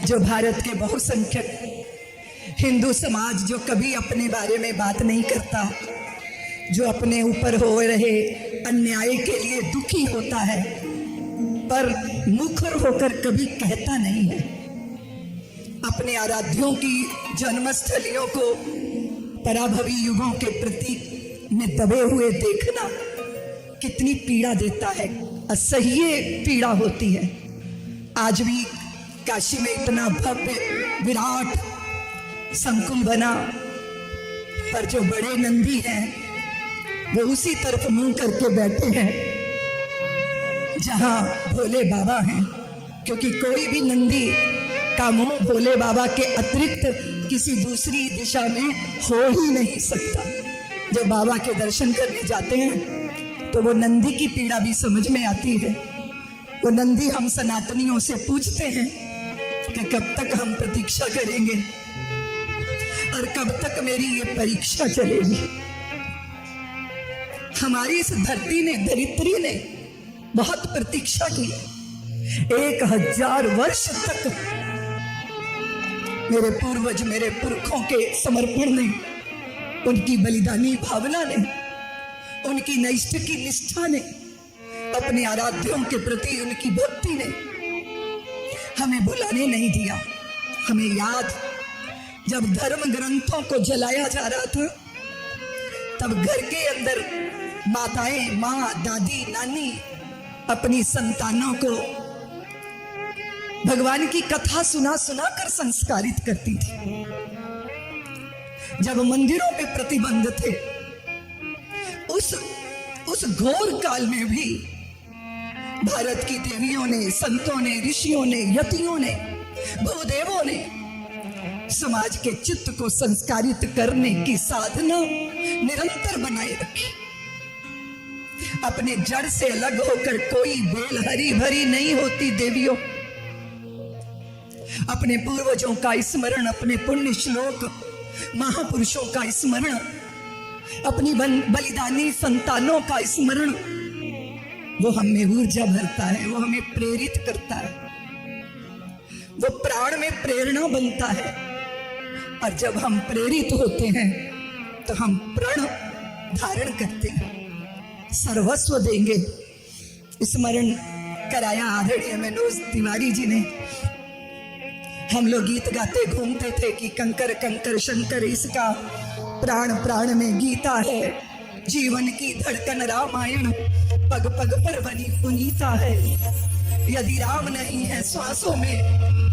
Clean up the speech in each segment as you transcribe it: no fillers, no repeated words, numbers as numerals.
जो भारत के बहुसंख्यक हिंदू समाज जो कभी अपने बारे में बात नहीं करता, जो अपने ऊपर हो रहे अन्याय के लिए दुखी होता है पर मुखर होकर कभी कहता नहीं है। अपने आराध्यों की जन्मस्थलियों को पराभवी युगों के प्रतीक में दबे हुए देखना कितनी पीड़ा देता है, असह्य पीड़ा होती है। आज भी काशी में इतना भव्य विराट संकुल बना, पर जो बड़े नंदी हैं वो उसी तरफ मुंह करके बैठे हैं जहां भोले बाबा हैं, क्योंकि कोई भी नंदी का मुंह भोले बाबा के अतिरिक्त किसी दूसरी दिशा में हो ही नहीं सकता। जब बाबा के दर्शन करने जाते हैं तो वो नंदी की पीड़ा भी समझ में आती है। वो नंदी हम सनातनियों से पूछते हैं कि कब तक हम प्रतीक्षा करेंगे और कब तक मेरी ये परीक्षा चलेगी। हमारी इस धरती ने, धरित्री ने बहुत प्रतीक्षा की। 1000 वर्ष तक मेरे पूर्वज, मेरे पुरखों के समर्पण ने, उनकी बलिदानी भावना ने, उनकी नैष्ठ की निष्ठा ने, अपने आराध्यों के प्रति उनकी भक्ति ने हमें भुलाने नहीं दिया। हमें याद, जब धर्म ग्रंथों को जलाया जा रहा था तब घर के अंदर माताएं, माँ, दादी, नानी अपनी संतानों को भगवान की कथा सुना सुना कर संस्कारित करती थी। जब मंदिरों पे प्रतिबंध थे, उस घोर काल में भी भारत की देवियों ने, संतों ने, ऋषियों ने, यतियों ने, भूदेवों ने समाज के चित्त को संस्कारित करने की साधना निरंतर बनाए रखी। अपने जड़ से अलग होकर कोई बेल हरी भरी नहीं होती देवियों। अपने पूर्वजों का स्मरण, अपने पुण्य श्लोक, महापुरुषों का स्मरण, अपनी बलिदानी संतानों का स्मरण, वो हमें ऊर्जा भरता है, वो हमें प्रेरित करता है, वो प्राण में प्रेरणा बनता है। और जब हम प्रेरित होते हैं तो हम प्रण धारण करते हैं, सर्वस्व देंगे। स्मरण कराया आदरणीय मनोज तिवारी जी ने। हम लोग गीत गाते घूमते थे कि कंकर कंकर शंकर इसका प्राण प्राण में गीता है, जीवन की धड़कन रामायण पग पग पर बनी पुनीता है। यदि राम नहीं है श्वासों में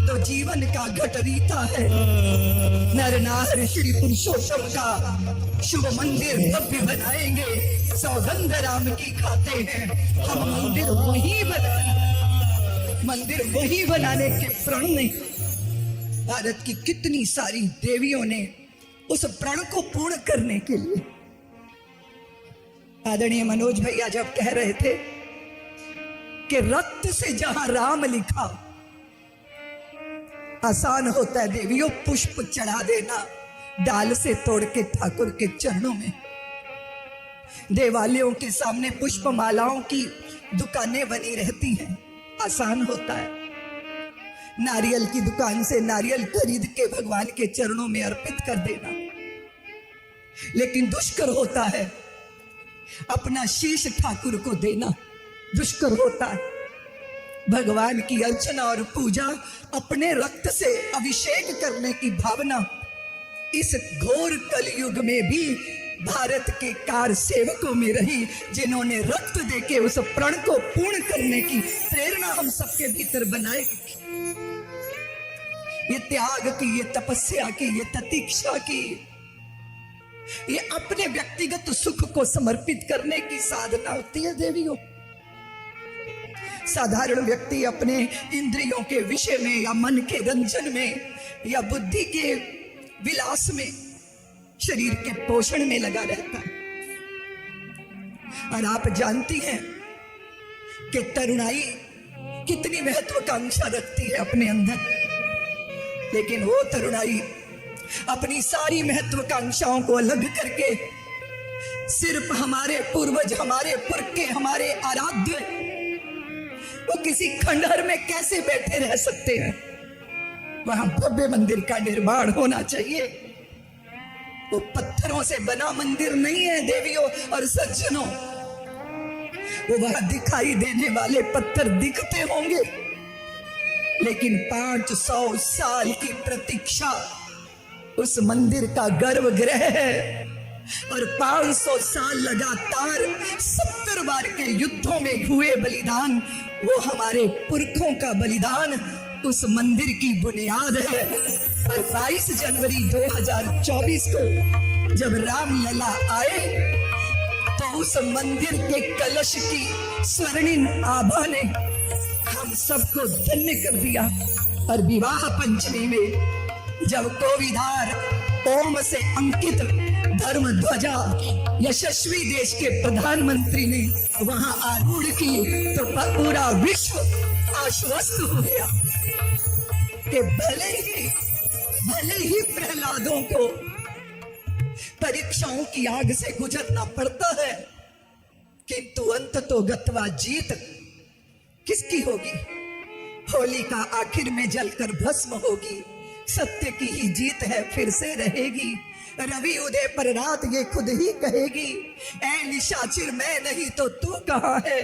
तो जीवन का घट रीता है। नर नार श्री पुरुषोत्तम का शुभ मंदिर भव्य बनाएंगे, सौगंध राम की खाते हैं हम। मंदिर वही बनाने के प्रण में भारत की कितनी सारी देवियों ने उस प्रण को पूर्ण करने के लिए। आदरणीय मनोज भैया जब कह रहे थे कि रक्त से जहां राम लिखा, आसान होता है देवियों पुष्प चढ़ा देना डाल से तोड़ के ठाकुर के चरणों में। देवालयों के सामने पुष्प मालाओं की दुकानें बनी रहती हैं, आसान होता है। नारियल की दुकान से नारियल खरीद के भगवान के चरणों में अर्पित कर देना। लेकिन दुष्कर होता है अपना शीश ठाकुर को देना, दुष्कर होता है। भगवान की अर्चना और पूजा, अपने रक्त से अभिषेक करने की भावना इस घोर कलयुग में भी भारत के कार सेवकों में रही, जिन्होंने रक्त देके उस प्रण को पूर्ण करने की प्रेरणा हम सबके भीतर बनाए रखी। ये त्याग की, ये तपस्या की, ये प्रतीक्षा की, ये अपने व्यक्तिगत सुख को समर्पित करने की साधना होती है देवियों। साधारण व्यक्ति अपने इंद्रियों के विषय में या मन के रंजन में या बुद्धि के विलास में, शरीर के पोषण में लगा रहता है। और आप जानती हैं कि तरुणाई कितनी महत्वाकांक्षा रखती है अपने अंदर, लेकिन वो तरुणाई अपनी सारी महत्वाकांक्षाओं को अलग करके सिर्फ हमारे पूर्वज, हमारे पुरखे, हमारे आराध्य वो किसी खंडहर में कैसे बैठे रह सकते हैं। वहां भव्य मंदिर का निर्माण होना चाहिए। वो पत्थरों से बना मंदिर नहीं है देवियों और सज्जनों। वो वहां दिखाई देने वाले पत्थर दिखते होंगे, लेकिन 500 साल की प्रतीक्षा उस मंदिर का गर्भगृह है। और 500 साल लगातार 70 बार के युद्धों में हुए बलिदान, वो हमारे पुरखों का बलिदान उस मंदिर की बुनियाद है। और 22 जनवरी 2024 को जब रामलला आए तो उस मंदिर के कलश की स्वर्णिम आभा ने हम सबको धन्य कर दिया। और विवाह पंचमी में जब कोविधार ओम से अंकित धर्म ध्वजा यशस्वी देश के प्रधानमंत्री ने वहां आरूढ़ की तो पूरा विश्व आश्वस्त हो गया कि भले ही प्रहलादों को परीक्षाओं की आग से गुजरना पड़ता है, किंतु अंत तो गत्वा जीत किसकी होगी? होली का आखिर में जलकर भस्म होगी। सत्य की ही जीत है, फिर से रहेगी। रवि उदय पर रात ये खुद ही कहेगी, ऐ निशाचर मैं नहीं तो तू कहाँ है?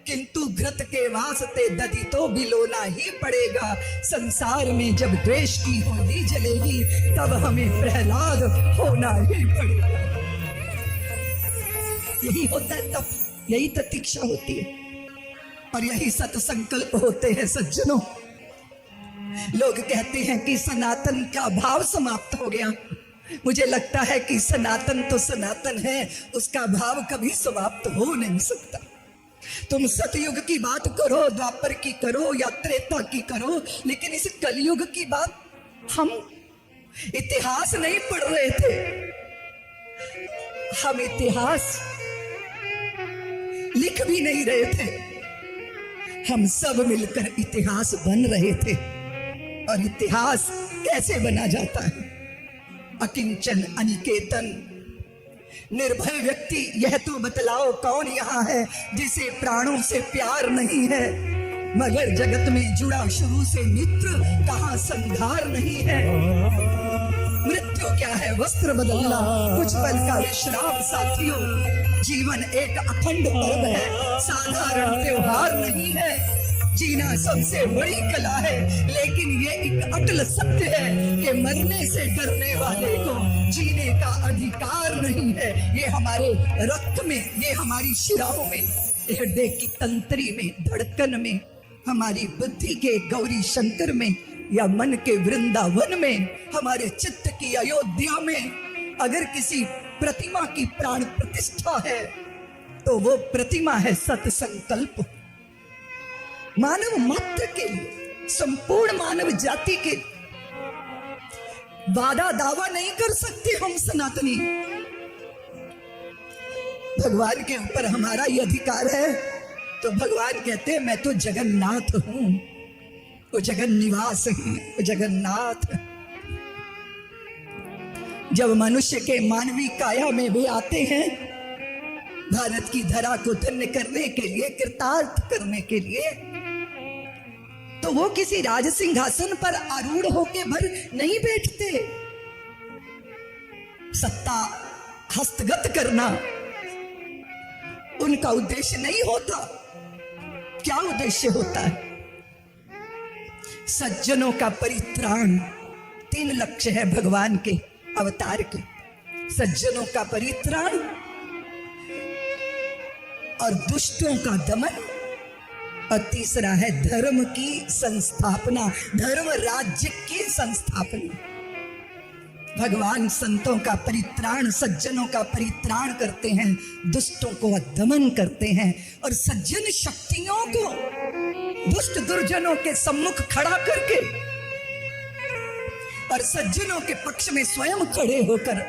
किंतु घृत के वास्ते दधी तो बिलोना ही पड़ेगा। संसार में जब द्वेष की होली जलेगी, तब हमें प्रहलाद होना ही पड़ेगा। यही होता है, तब यही प्रतीक्षा होती है और यही सत संकल्प होते हैं सज्जनों। लोग कहते हैं कि सनातन का भाव समाप्त हो गया। मुझे लगता है कि सनातन तो सनातन है, उसका भाव कभी समाप्त हो नहीं सकता। तुम सतयुग की बात करो, द्वापर की करो या त्रेता की करो, लेकिन इस कलयुग की बात, हम इतिहास नहीं पढ़ रहे थे, हम इतिहास लिख भी नहीं रहे थे, हम सब मिलकर इतिहास बन रहे थे। और इतिहास कैसे बना जाता है? अकिंचन अनिकेतन निर्भय व्यक्ति, यह तो बतलाओ कौन यहाँ है जिसे प्राणों से प्यार नहीं है? मगर जगत में जुड़ा शुरू से मित्र, कहाँ संघार नहीं है। मृत्यु क्या है? वस्त्र बदलना, कुछ पल का विश्राम साथियों। जीवन एक अखंड पर्व है, साधारण त्योहार नहीं है। जीना सबसे बड़ी कला है, लेकिन ये एक अटल सत्य है कि मरने से डरने वाले को जीने का अधिकार नहीं है। ये हमारे रक्त में, ये हमारी शिराओं में, हृदय की तंत्री में, धड़कन में, हमारी बुद्धि के गौरी शंकर में या मन के वृंदावन में, हमारे चित्त की अयोध्या में अगर किसी प्रतिमा की प्राण प्रतिष्ठा है तो वो प्रतिमा है सत संकल्प। मानव मात्र के लिए, संपूर्ण मानव जाति के वादा दावा नहीं कर सकते हम सनातनी। भगवान के ऊपर हमारा ये अधिकार है, तो भगवान कहते हैं मैं तो जगन्नाथ हूं, वो जगन निवास है, वो जगन्नाथ। जब मनुष्य के मानवीय काया में भी आते हैं, भारत की धरा को धन्य करने के लिए, कृतार्थ करने के लिए, तो वो किसी राज सिंहासन पर आरूढ़ होके भर नहीं बैठते। सत्ता हस्तगत करना उनका उद्देश्य नहीं होता। क्या उद्देश्य होता है? सज्जनों का परित्राण। 3 लक्ष्य है भगवान के अवतार के, सज्जनों का परित्राण और दुष्टों का दमन, और तीसरा है धर्म की संस्थापना, धर्म राज्य की संस्थापना। भगवान संतों का परित्राण, सज्जनों का परित्राण करते हैं, दुष्टों को दमन करते हैं और सज्जन शक्तियों को दुष्ट दुर्जनों के सम्मुख खड़ा करके और सज्जनों के पक्ष में स्वयं खड़े होकर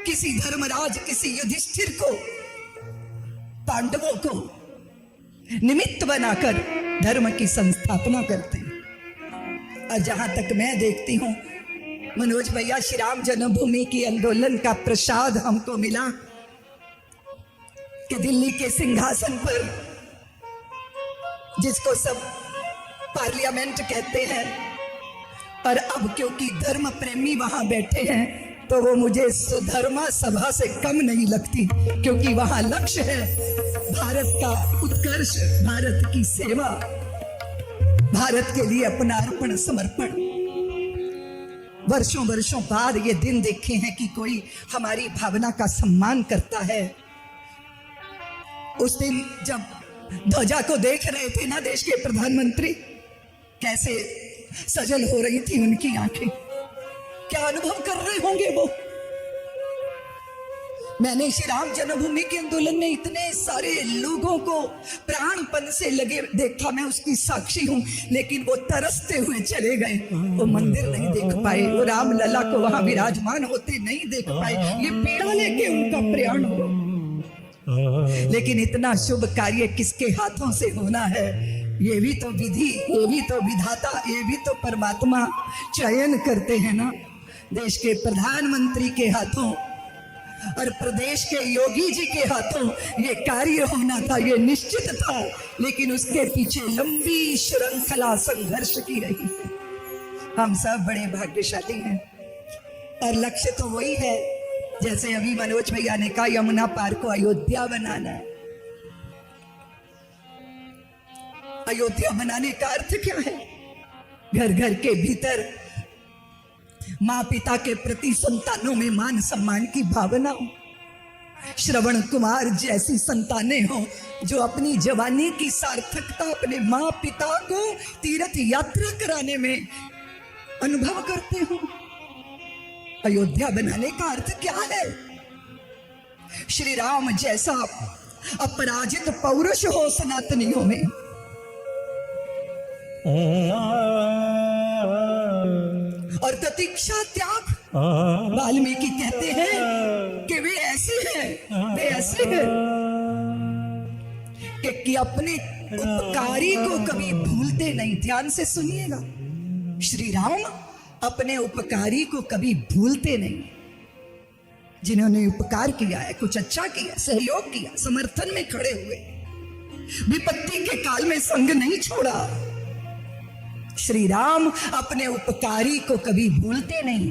किसी धर्मराज, किसी युधिष्ठिर को, पांडवों को निमित्त बनाकर धर्म की संस्थापना करते हैं। और जहां तक मैं देखती हूं, मनोज भैया, श्री राम जन्मभूमि की आंदोलन का प्रसाद हमको मिला कि दिल्ली के सिंहासन पर, जिसको सब पार्लियामेंट कहते हैं, और अब क्योंकि धर्म प्रेमी वहां बैठे हैं तो वो मुझे सुधर्मा सभा से कम नहीं लगती, क्योंकि वहां लक्ष्य है भारत का उत्कर्ष, भारत की सेवा, भारत के लिए अपना अर्पण समर्पण। वर्षों वर्षों बाद ये दिन देखे हैं कि कोई हमारी भावना का सम्मान करता है। उस दिन जब ध्वजा को देख रहे थे ना देश के प्रधानमंत्री, कैसे सजल हो रही थी उनकी आंखें, क्या अनुभव कर रहे होंगे वो। मैंने श्री राम जन्मभूमि के आंदोलन में इतने सारे लोगों को प्राणपन से लगे देखा, मैं उसकी साक्षी हूं, लेकिन वो तरसते हुए चले गए, वो मंदिर नहीं देख पाए, वो राम लला को वहां विराजमान होते नहीं देख पाए, ये पीड़ा लेके उनका प्रयाण हो। लेकिन इतना शुभ कार्य किसके हाथों से होना है, ये भी तो विधि, ये भी तो विधाता, ये भी तो परमात्मा चयन करते हैं ना। देश के प्रधानमंत्री के हाथों और प्रदेश के योगी जी के हाथों ये कार्य होना था, ये निश्चित था, लेकिन उसके पीछे लंबी श्रृंखला संघर्ष की रही। हम सब बड़े भाग्यशाली हैं और लक्ष्य तो वही है, जैसे अभी मनोज भैया ने कहा, यमुना पार को अयोध्या बनाना है। अयोध्या बनाने का अर्थ क्या है? घर घर के भीतर माँ पिता के प्रति संतानों में मान सम्मान की भावना हो, श्रवण कुमार जैसी संतानें हो जो अपनी जवानी की सार्थकता अपने माँ पिता को तीर्थ यात्रा कराने में अनुभव करते हो। अयोध्या बनाने का अर्थ क्या है? श्री राम जैसा अपराजित पौरुष हो सनातनियों में, और प्रतीक्षा त्याग। वाल्मीकि कहते हैं कि वे ऐसे हैं, वे ऐसे हैं कि अपने उपकारी को कभी भूलते नहीं। ध्यान से सुनिएगा, श्री राम अपने उपकारी को कभी भूलते नहीं। जिन्होंने उपकार किया है, कुछ अच्छा किया, सहयोग किया, समर्थन में खड़े हुए, विपत्ति के काल में संग नहीं छोड़ा। श्री राम अपने उपकारी को कभी भूलते नहीं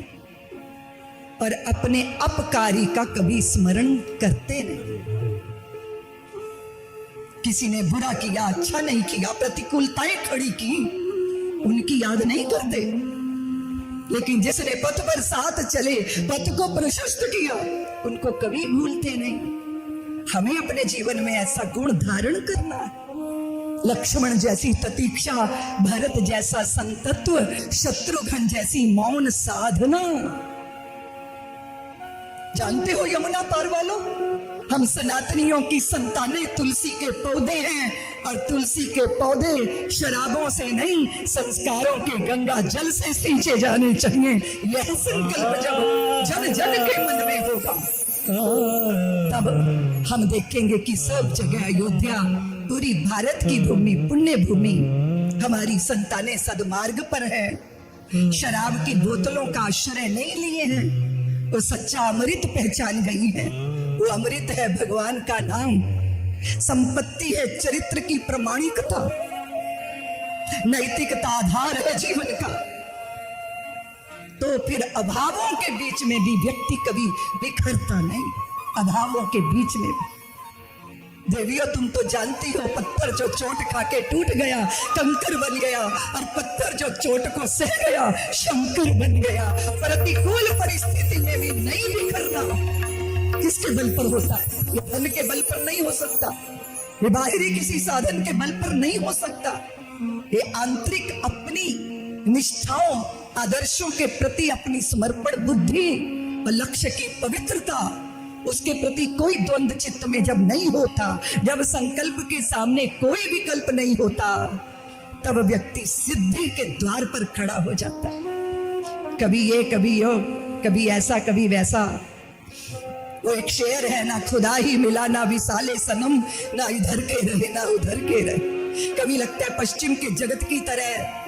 और अपने अपकारी का कभी स्मरण करते नहीं। किसी ने बुरा किया, अच्छा नहीं किया, प्रतिकूलताएं खड़ी की, उनकी याद नहीं करते, लेकिन जिसने पथ पर साथ चले, पथ को प्रशस्त किया, उनको कभी भूलते नहीं। हमें अपने जीवन में ऐसा गुण धारण करना है। लक्ष्मण जैसी प्रतीक्षा, भरत जैसा संतत्व, शत्रुघ्न जैसी मौन साधना। जानते हो यमुना पार वालों, हम सनातनियों की संतानें तुलसी के पौधे हैं, और तुलसी के पौधे शराबों से नहीं, संस्कारों के गंगा जल से सींचे जाने चाहिए। यह संकल्प जब जन जन के मन में होगा, तब हम देखेंगे कि सब जगह अयोध्या, पूरी भारत की भूमि, पुण्य भूमि, हमारी संतानें सदमार्ग पर है, शराब की बोतलों का आश्रय नहीं लिए हैं, वो सच्चा अमृत पहचान गई है। वो अमृत है भगवान का नाम, संपत्ति है चरित्र की प्रमाणिकता, नैतिकता आधार है जीवन का। तो फिर अभावों के बीच में भी व्यक्ति कभी बिखरता नहीं, अभावों के बीच में भी। देवियों, तुम तो जानती हो, पत्थर जो चोट खा के टूट गया कंकर बन गया, और पत्थर जो चोट को सह गया शंकर बन गया। प्रतिकूल परिस्थिति में भी नहीं बिखरना किसके बल पर होता है? ये धन के बल पर नहीं हो सकता, ये बाहरी किसी साधन के बल पर नहीं हो सकता। ये आंतरिक अपनी निष्ठाओं, आदर्शों के प्रति अपनी समर्पण बुद्धि और लक्ष्य की पवित्रता, उसके प्रति कोई द्वंद्व चित्त में जब नहीं होता, जब संकल्प के सामने कोई विकल्प नहीं होता, तब व्यक्ति सिद्धि के द्वार पर खड़ा हो जाता है। कभी ये, कभी यो, कभी ऐसा, कभी वैसा। वो एक शेर है ना, खुदा ही मिला ना विसाले सनम, ना इधर के रहे ना उधर के रहे। कभी लगता है पश्चिम के जगत की तरह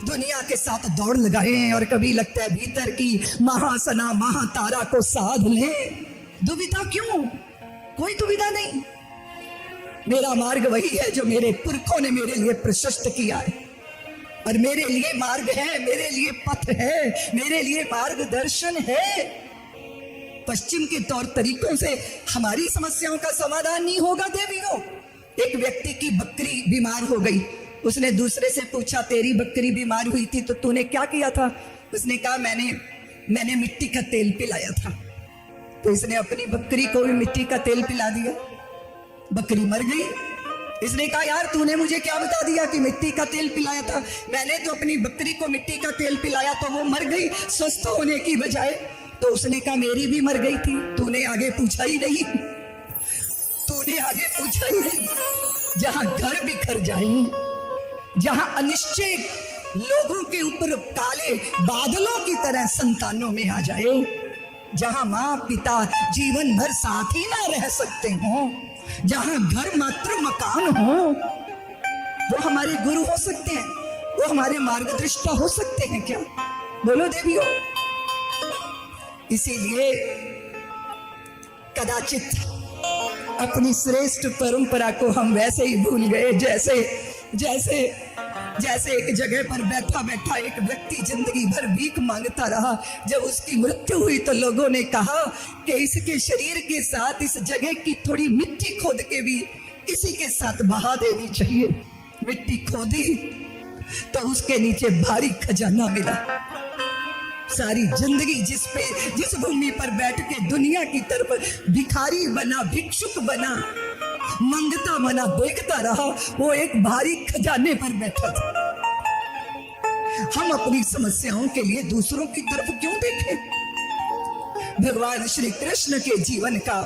दुनिया के साथ दौड़ लगाए हैं, और कभी लगता है भीतर की महासना महातारा को साध ले। दुविधा क्यों? कोई दुविधा नहीं। मेरा मार्ग वही है जो मेरे पुरखों ने मेरे लिए प्रशस्त किया है। और मेरे लिए मार्ग है, मेरे लिए पथ है, मेरे लिए मार्गदर्शन है। पश्चिम के तौर तरीकों से हमारी समस्याओं का समाधान नहीं होगा देवियों। एक व्यक्ति की बकरी बीमार हो गई, उसने दूसरे से पूछा तेरी बकरी बीमार हुई थी तो तूने क्या किया था? उसने कहा मैंने मिट्टी का तेल पिलाया था। तो इसने अपनी बकरी को भी मिट्टी का तेल पिला दिया, बकरी मर गई। इसने कहा यार तूने मुझे क्या बता दिया कि मिट्टी का तेल पिलाया था? मैंने तो अपनी बकरी को मिट्टी का तेल पिलाया तो वो मर गई स्वस्थ होने की बजाय। तो उसने कहा मेरी भी मर गई थी, तूने आगे पूछा ही नहीं, तूने आगे पूछा ही नहीं। जहां घर बिखर जाए, जहां अनिश्चय लोगों के ऊपर काले बादलों की तरह संतानों में आ जाए, जहां माँ पिता जीवन भर साथ ही ना रह सकते हो, जहां घर मात्र मकान हो, वो हमारे गुरु हो सकते हैं, वो हमारे मार्गदर्शिता हो सकते हैं क्या? बोलो देवियों। इसीलिए कदाचित अपनी श्रेष्ठ परंपरा को हम वैसे ही भूल गए जैसे जैसे जैसे एक जगह पर बैठा बैठा एक व्यक्ति जिंदगी भर भीख मांगता रहा। जब उसकी मृत्यु हुई तो लोगों ने कहा कि इसके शरीर के साथ इस जगह की थोड़ी मिट्टी खोद के भी इसी के साथ बहा देनी चाहिए। मिट्टी खोदी तो उसके नीचे भारी खजाना मिला। सारी जिंदगी जिस भूमि पर बैठ के दुनिया की तरफ भिखारी बना, भिक्षुक बना, मंगता बना, देखता रहा, वो एक भारी खजाने पर बैठा था। हम अपनी समस्याओं के लिए दूसरों की तरफ क्यों देखें? भगवान श्री कृष्ण के जीवन का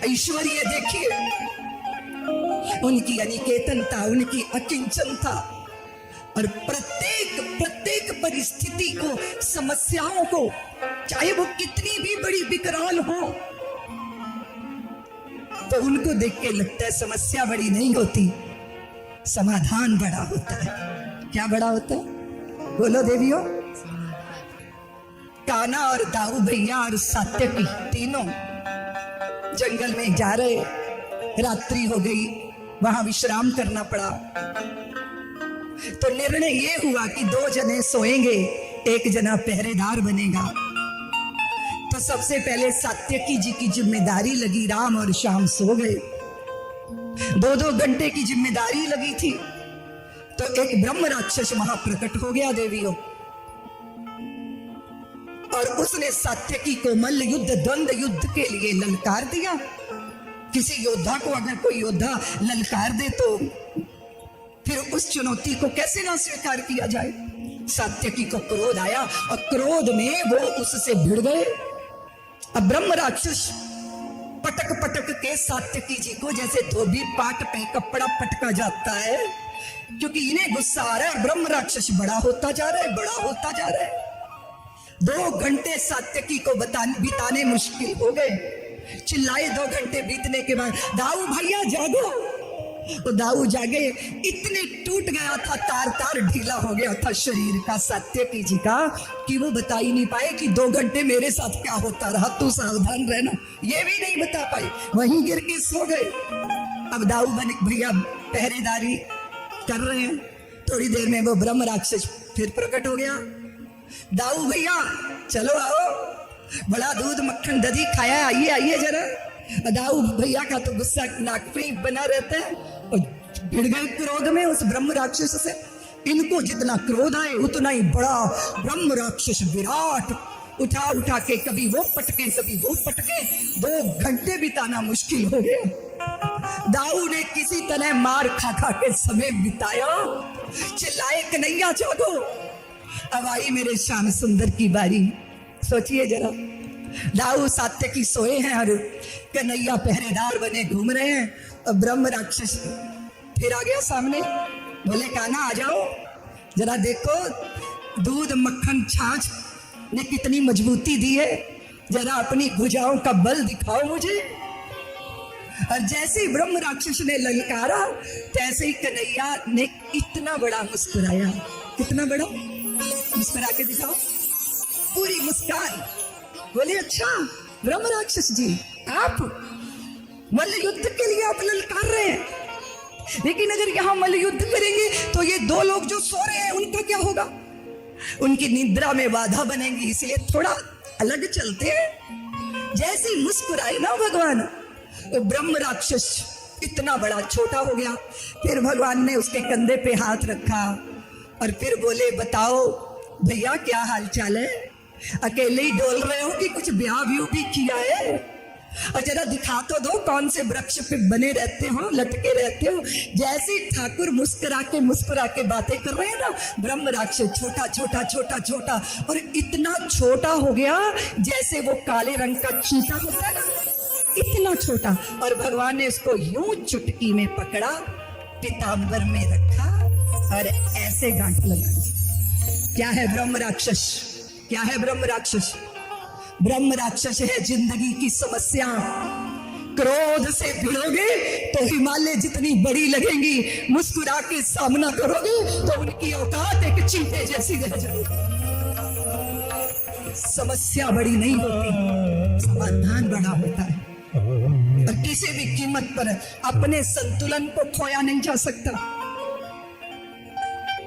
ऐश्वर्य देखिए, उनकी अनिकेतनता, उनकी अकिंचनता, और प्रत्येक परिस्थिति को, समस्याओं को, चाहे वो कितनी भी बड़ी विकराल हो, तो उनको देख के लगता है समस्या बड़ी नहीं होती, समाधान बड़ा होता है। क्या बड़ा होता है? बोलो देवियों। कान्हा और दाऊ भैया और सात्यकी तीनों जंगल में जा रहे, रात्रि हो गई, वहां विश्राम करना पड़ा। तो निर्णय ये हुआ कि 2 जने सोएंगे, 1 जना पहरेदार बनेगा। तो सबसे पहले सात्यकी जी की जिम्मेदारी लगी, राम और श्याम सो गए। 2-2 घंटे की जिम्मेदारी लगी थी। तो एक ब्रह्म राक्षस वहां प्रकट हो गया देवियों, और उसने सात्यकी को मल्ल युद्ध, द्वंद्व युद्ध के लिए ललकार दिया। किसी योद्धा को अगर कोई योद्धा ललकार दे तो फिर उस चुनौती को कैसे ना स्वीकार किया जाए। सात्यकी को क्रोध आया और क्रोध में वो उससे भिड़ गए। अब ब्रह्म राक्षस पटक पटक के सात्यकी जी को जैसे धोबी पाट पे कपड़ा पटका जाता है, क्योंकि इन्हें गुस्सा आ रहा है। ब्रह्म राक्षस बड़ा होता जा रहा है, बड़ा होता जा रहा है। 2 घंटे सात्यकी को बिताने मुश्किल हो गए। चिल्लाए 2 घंटे बीतने के बाद, दाऊ भैया जागो। तो दाऊ जागे, इतने टूट गया था, तार तार ढीला हो गया था शरीर का सात्यकी जी का, कि वो बता ही नहीं पाए कि 2 घंटे मेरे साथ क्या होता रहा, तू सावधान रहना, ये भी नहीं बता पाए, वहीं गिर के सो गए। अब दाऊ भैया पहरेदारी कर रहे हैं। थोड़ी देर में वो ब्रह्म राक्षस फिर प्रकट हो गया। दाऊ भैया चलो आओ, बड़ा दूध मक्खन दधी खाया, आइए आइए जरा। दाऊ भैया का तो गुस्सा नाक पे बना रहता है, और भिड़ गए क्रोध में उस ब्रह्म राक्षस से। इनको जितना क्रोध आए उतना ही बड़ा ब्रह्म राक्षस विराट उठा उठा के कभी वो पटके कभी वो पटके। 2 घंटे बिताना मुश्किल हो गया। दाऊ ने किसी तरह मार खा खा के समय बिताया। चिल्लाए कन्हैया जागो। अब आई मेरे श्याम सुंदर की बारी। सोचिए जरा, दाऊ सात्यकी सोए हैं और कन्हैया पहरेदार बने घूम रहे हैं, और ब्रह्म राक्षस फिर आ गया सामने। बोले कान्हा आ जाओ, जरा देखो दूध मक्खन छाछ ने कितनी मजबूती दी है, जरा अपनी भुजाओं का बल दिखाओ मुझे। और जैसे ही ब्रह्म राक्षस ने ललकारा, तैसे ही कन्हैया ने इतना बड़ा मुस्कुराया। कितना बड़ा मुस्कुरा के दिखाओ, पूरी मुस्कान। बोले अच्छा ब्रह्म राक्षस जी, आप मल्ल युद्ध के लिए आप ललकार रहे हैं, लेकिन अगर यहाँ मल्लयुद्ध करेंगे तो ये दो लोग जो सो रहे हैं उनका क्या होगा? उनकी निद्रा में बाधा बनेगी, इसलिए थोड़ा अलग चलते हैं। जैसे ही मुस्कुराए ना भगवान, वो ब्रह्म राक्षस इतना बड़ा छोटा हो गया। फिर भगवान ने उसके कंधे पे हाथ रखा और फिर बोले, बताओ भैया क्या हाल चाल है? अकेले ही डोल रहे हो कि कुछ ब्याह भी किया है? और जरा दिखा तो दो कौन से वृक्ष पे बने रहते हो, लटके रहते हो। जैसे ठाकुर मुस्कुरा के बातें कर रहे हैं ना, ब्रह्म राक्षस छोटा छोटा छोटा छोटा और इतना छोटा हो गया जैसे वो काले रंग का चीता होता है ना, इतना छोटा। और भगवान ने उसको यूं चुटकी में पकड़ा, पीतांबर में रखा और ऐसे गांठ लगाई। क्या है ब्रह्म राक्षस? क्या है ब्रह्म राक्षस? ब्रह्म राक्षस है जिंदगी की समस्या। क्रोध से भिड़ोगे तो हिमालय जितनी बड़ी लगेंगी, मुस्कुरा के सामना करोगे तो उनकी औकात एक चींटे जैसी रह जाएगी। समस्या बड़ी नहीं होती, समाधान बड़ा होता है। और किसी भी कीमत पर अपने संतुलन को खोया नहीं जा सकता।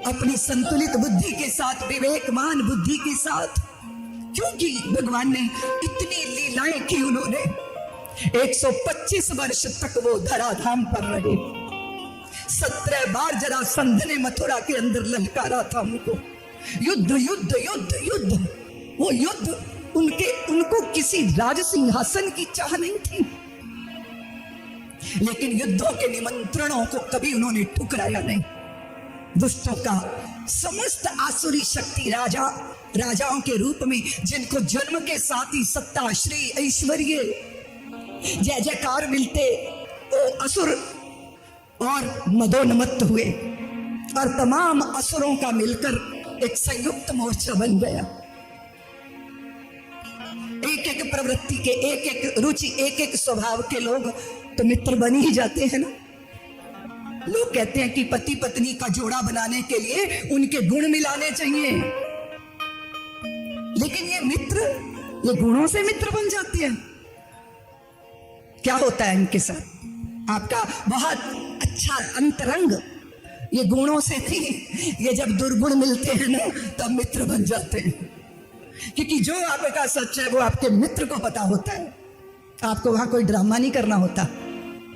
अपनी संतुलित बुद्धि के साथ, विवेकमान बुद्धि के साथ, क्योंकि भगवान ने इतनी लीलाएं की। उन्होंने 125 वर्ष तक वो धराधाम पर रहे। 17 बार जरासंध ने मथुरा के अंदर ललकारा था उनको, युद्ध युद्ध युद्ध युद्ध। वो युद्ध उनको किसी राज सिंहासन की चाह नहीं थी, लेकिन युद्धों के निमंत्रणों को कभी उन्होंने ठुकराया नहीं। दुष्टों का समस्त आसुरी शक्ति राजाओं के रूप में, जिनको जन्म के साथ ही सत्ता, श्री, ऐश्वर्य, जय जयकार मिलते, वो असुर और मदोन्मत्त हुए और तमाम असुरों का मिलकर एक संयुक्त मोर्चा बन गया। एक एक प्रवृत्ति के, एक एक रुचि, एक एक स्वभाव के लोग तो मित्र बन ही जाते हैं ना। लोग कहते हैं कि पति पत्नी का जोड़ा बनाने के लिए उनके गुण मिलाने चाहिए, लेकिन ये मित्र, ये गुणों से मित्र बन जाते हैं। क्या होता है इनके साथ? आपका बहुत अच्छा अंतरंग ये गुणों से थी, ये जब दुर्गुण मिलते हैं ना तब मित्र बन जाते हैं। क्योंकि जो आपका सच है वो आपके मित्र को पता होता है। आपको वहां कोई ड्रामा नहीं करना होता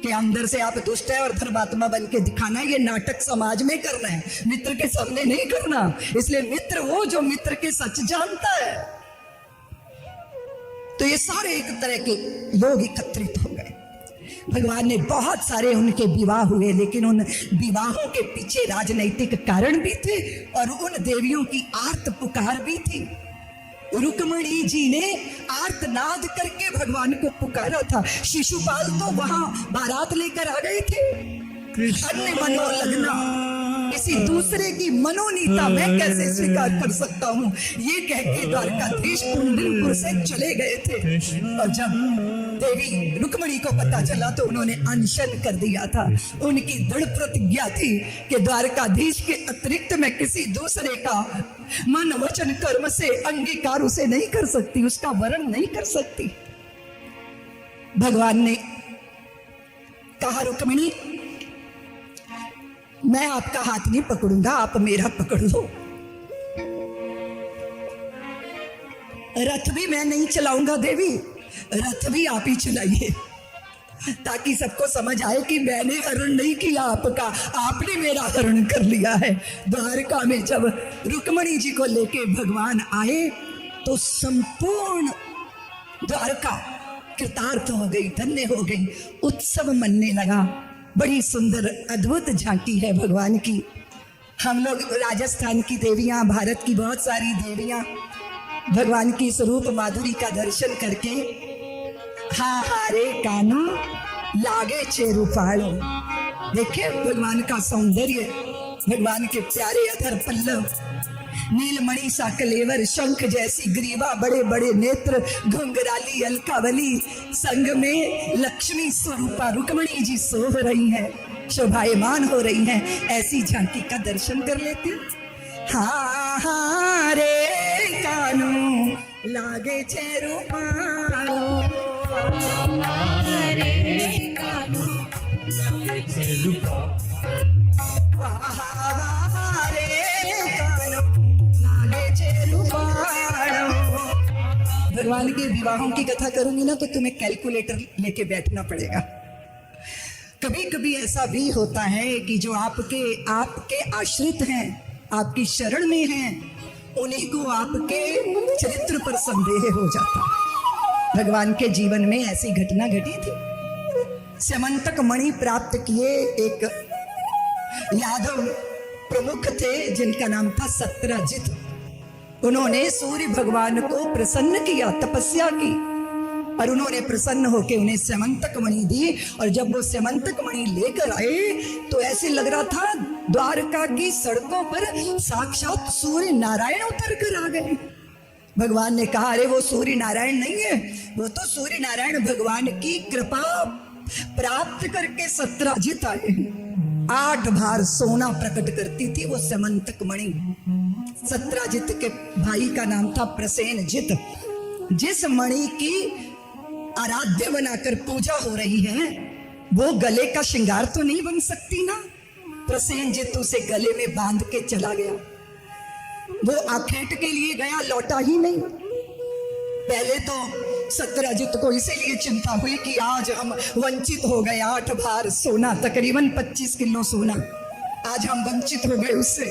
कि अंदर से आप दुष्ट है और धर्मात्मा बन के दिखाना है। ये नाटक समाज में करना है, मित्र के सामने नहीं करना। इसलिए मित्र वो जो मित्र के सच जानता है। तो ये सारे एक तरह के लोग एकत्रित हो गए। भगवान ने बहुत सारे उनके विवाह हुए, लेकिन उन विवाहों के पीछे राजनैतिक कारण भी थे और उन देवियों की आर्त पुकार भी थी। रुक्मणी जी ने आर्तनाद करके भगवान को पुकारा था। शिशुपाल तो वहां बारात लेकर आ गए थे। अन्य मनोलग्ना, किसी दूसरे की मनोनीता मैं कैसे स्वीकार कर सकता हूँ, ये कह के द्वारकाधीश कुंडलपुर से चले गए थे। और जब देवी रुक्मणी को पता चला तो उन्होंने अनशन कर दिया था। उनकी दृढ़ प्रतिज्ञा थी कि द्वारकाधीश के अतिरिक्त मैं किसी दूसरे का मन वचन कर्म से अंगीकार उसे नहीं कर सकती, उसका वर्ण नहीं कर सकती। भगवान ने कहा, रुक्मिणी मैं आपका हाथ नहीं पकड़ूंगा, आप मेरा पकड़ लो। रथ भी मैं नहीं चलाऊंगा देवी, रथ भी आप ही चलाइए, ताकि सबको समझ आए कि मैंने हरण नहीं किया आपका, आपने मेरा हरण कर लिया है। द्वारका में जब रुक्मणी जी को लेके भगवान आए तो संपूर्ण द्वारका कृतार्थ हो गई, धन्य हो गई, उत्सव मनने लगा। बड़ी सुंदर अद्भुत झांकी है भगवान की। हम लोग राजस्थान की देवियां, भारत की बहुत सारी देवियां भगवान की स्वरूप माधुरी का दर्शन करके हाँ हारे कानो लागे चेरूपाड़ो, देखिए भगवान का सौंदर्य, भगवान के प्यारे अधर पल्लव, नीलमणि सा कलेवर, शंख जैसी ग्रीवा, बड़े बड़े नेत्र, घुंघराली अलकावली, संग में लक्ष्मी स्वरूपा रुक्मणी जी सोह रही हैं, शोभायमान हो रही हैं। ऐसी झांकी का दर्शन कर लेते हैं। हाँ हाँ रे कानू लागे चेरूपाड़ो, रे कानू लागे चेरूपाड़ो, भगवान के विवाहों की कथा करूंगी ना तो तुम्हें कैलकुलेटर लेके बैठना पड़ेगा। कभी कभी ऐसा भी होता है कि जो आपके आश्रित हैं, आपकी शरण में हैं, उन्हीं को आपके चरित्र पर संदेह हो जाता। भगवान के जीवन में ऐसी घटना घटी थी। स्यमंतक मणि प्राप्त किए एक यादव प्रमुख थे जिनका नाम था सत्यजित। उन्होंने सूर्य भगवान को प्रसन्न किया, तपस्या की, और उन्होंने प्रसन्न होकर उन्हें स्यमंतक मणि दी। और जब वो स्यमंतक मणि लेकर आए तो ऐसे लग रहा था द्वारका की सड़कों पर साक्षात सूर्य नारायण उतर कर आ गए। भगवान ने कहा, अरे वो सूर्य नारायण नहीं है, वो तो सूर्य नारायण भगवान की कृपा प्राप्त करके सत्यजित आए। 8 बार सोना प्रकट करती थी वो स्यमंतक मणि। सत्यजित के भाई का नाम था प्रसेनजित। जिस मणि की आराध्य बनाकर पूजा हो रही है वो गले का श्रृंगार तो नहीं बन सकती ना। प्रसेनजित उसे गले में बांध के चला गया। वो आखेट के लिए गया, लौटा ही नहीं। पहले तो सत्यजित को इसीलिए चिंता हुई कि आज हम वंचित हो गए। 8 बार सोना, तकरीबन 25 किलो सोना, आज हम वंचित हो गए उससे।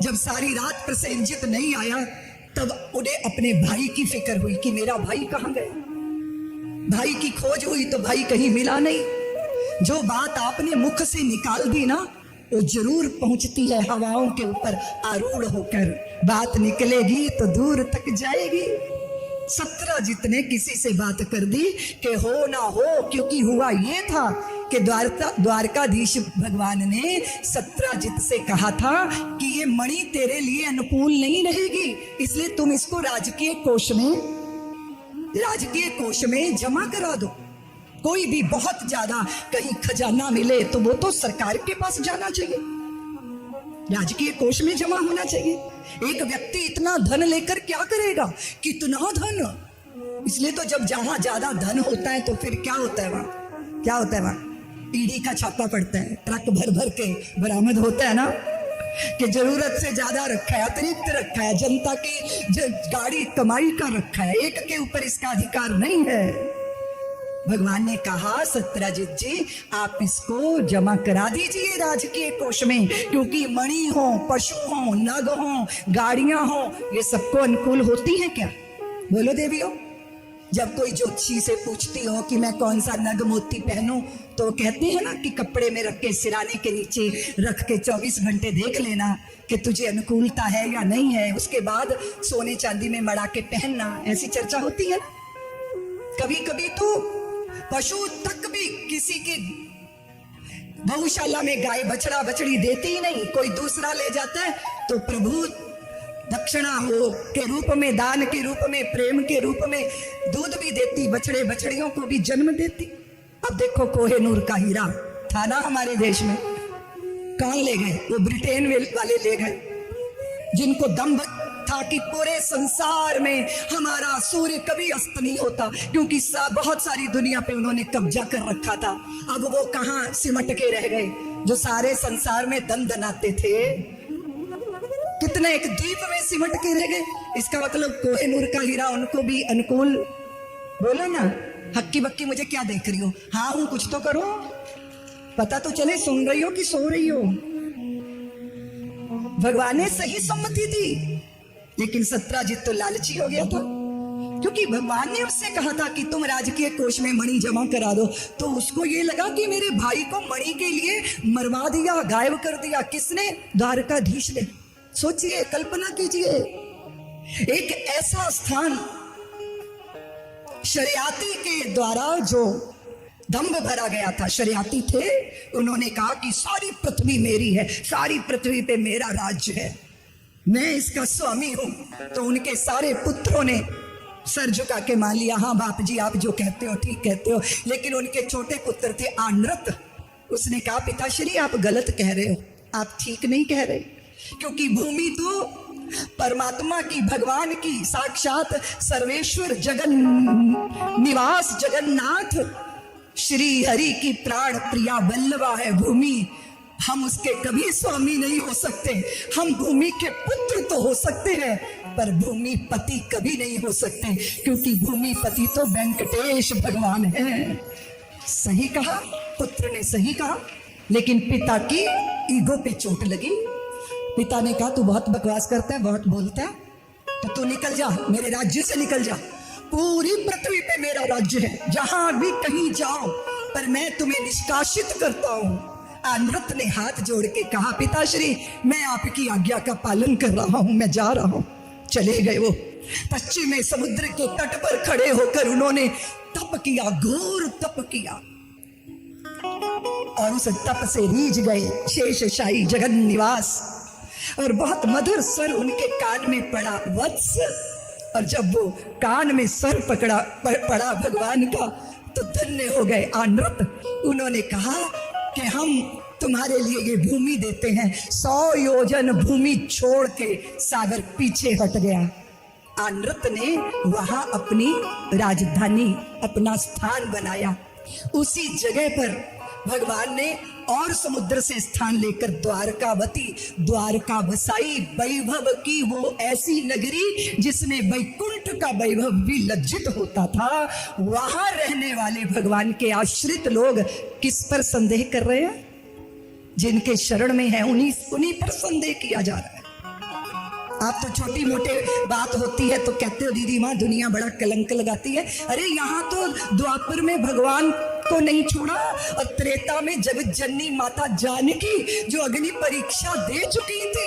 जब सारी रात प्रसेनजित नहीं आया तब उन्हें अपने भाई की फिक्र हुई कि मेरा भाई कहाँ गया। भाई की खोज हुई तो भाई कहीं मिला नहीं। जो बात आपने मुख से निकाल दी ना वो जरूर पहुंचती है हवाओं के ऊपर आरूढ़ होकर। बात निकलेगी तो दूर तक जाएगी। सत्यजित ने किसी से बात कर दी कि हो ना हो, क्योंकि हुआ ये था कि द्वारकाधीश भगवान ने सत्यजित से कहा था कि ये मणि तेरे लिए अनुकूल नहीं रहेगी, इसलिए तुम इसको राजकीय कोष में जमा करा दो। कोई भी बहुत ज्यादा कहीं खजाना मिले तो वो तो सरकार के पास जाना चाहिए, राजकीय कोष में जमा होना चाहिए। एक व्यक्ति इतना धन लेकर क्या करेगा, कितना धन। इसलिए तो जब जहां ज्यादा धन होता है तो फिर क्या होता है वहां ईडी का छापा पड़ता है, ट्रक भर भर के बरामद होता है ना कि जरूरत से ज्यादा रखा है, अतिरिक्त रखा है, जनता की गाड़ी कमाई का रखा है, एक के ऊपर इसका अधिकार नहीं है। भगवान ने कहा, सत्यजित जी आप इसको जमा करा दीजिए राजकीय कोष में, क्योंकि मणि हो, पशु हो, नग हो, गाड़ियां हो, ये सबको अनुकूल होती हैं क्या? बोलो देवियों। जब कोई ज्योतिषी से पूछती हो कि मैं कौन सा नग मोती पहनूं तो कहते हैं ना कि कपड़े में रख के सिराने के नीचे रख के 24 घंटे देख लेना कि तुझे अनुकूलता है या नहीं है, उसके बाद सोने चांदी में मड़ा के पहनना। ऐसी चर्चा होती है। कभी कभी तो पशु तक भी किसी की गौशाला में गाय बछड़ा बछड़ी देती ही नहीं, कोई दूसरा ले जाता है तो प्रभु दक्षिणा हो के रूप में, दान के रूप में, प्रेम के रूप में दूध भी देती, बछड़े बछड़ियों को भी जन्म देती। अब देखो कोहेनूर का हीरा था ना हमारे देश में, कौन ले गए? वो ब्रिटेन वाले ले गए, जिनको दम्भ था कि पूरे संसार में हमारा सूर्य कभी अस्त नहीं होता, क्योंकि बहुत सारी दुनिया पे उन्होंने कब्जा कर रखा था। अब वो कहां सिमट के रह गए जो सारे संसार में दनाते थे, कितने एक द्वीप में सिमट के रह गए। इसका मतलब कोहेनूर का हीरा उनको भी अनुकूल। बोलो ना, हक्की बक्की मुझे क्या देख रही हो? हाँ हूं, कुछ तो करो, पता तो चले सुन रही हो कि सो रही हो। भगवान ने सही सम्मति दी, लेकिन सत्यजित तो लालची हो गया था, क्योंकि भगवान ने उससे कहा था कि तुम राजकीय कोष में मणि जमा करा दो, तो उसको ये लगा कि मेरे भाई को मणि के लिए मरवा दिया, गायब कर दिया। किसने? द्वारकाधीश ने। सोचिए, कल्पना कीजिए, एक ऐसा स्थान शरियाती के द्वारा जो दंभ भरा गया था। शरियाती थे, उन्होंने कहा कि सारी पृथ्वी मेरी है, सारी पृथ्वी पे मेरा राज्य है, मैं इसका स्वामी हूं। तो उनके सारे पुत्रों ने सर झुका के मान लिया, हाँ बाप जी आप जो कहते हो ठीक कहते हो। लेकिन उनके छोटे पुत्र थे आनृत, उसने कहा पिताश्री आप गलत कह रहे हो, आप ठीक नहीं कह रहे, क्योंकि भूमि तो परमात्मा की, भगवान की, साक्षात सर्वेश्वर जगन निवास जगन्नाथ श्री हरि की प्राण प्रिया वल्लभा है भूमि। हम उसके कभी स्वामी नहीं हो सकते। हम भूमि के पुत्र तो हो सकते हैं, पर भूमि पति कभी नहीं हो सकते, क्योंकि भूमि पति तो वेंकटेश भगवान है। सही कहा, पुत्र ने सही कहा, लेकिन पिता की ईगो पे चोट लगी। पिता ने कहा तू बहुत बकवास करता है, बहुत बोलता है, तो तू निकल जा, मेरे राज्य से निकल जा। पूरी पृथ्वी पे मेरा राज्य है, जहां भी कहीं जाओ, पर मैं तुम्हें निष्कासित करता हूं। अनृत ने हाथ जोड़ के कहा पिताश्री, मैं आपकी आज्ञा का पालन कर रहा हूं, मैं जा रहा हूं। चले गए वो। पश्चिमी समुद्र के तट पर खड़े होकर उन्होंने तप किया, घोर तप किया, और उस तप से रीझ गए शेषशायी जगन निवास। और बहुत मधुर स्वर उनके कान में पड़ा, वत्स। और जब वो कान में स्वर पड़ा भगवान का, तो धन्य हो गए अनृत। उन्होंने कहा कि हम तुम्हारे लिए ये भूमि देते हैं। 100 योजन भूमि छोड़ के सागर पीछे हट गया। अनृत ने वहां अपनी राजधानी, अपना स्थान बनाया। उसी जगह पर भगवान ने और समुद्र से स्थान लेकर द्वारकावती, द्वारका बसाई। वैभव की वो ऐसी नगरी जिसमें वैकुंठ का वैभव भी लज्जित होता था। वहां रहने वाले भगवान के आश्रित लोग किस पर संदेह कर रहे हैं? जिनके शरण में है उन्हीं पर संदेह किया जा रहा है। आप तो छोटी मोटे बात होती है तो कहते हो दीदी माँ दुनिया बड़ा कलंक लगाती है। अरे यहाँ तो द्वापर में भगवान को नहीं छोड़ा, और त्रेता में जगत जननी माता जानकी जो अग्नि परीक्षा दे चुकी थी,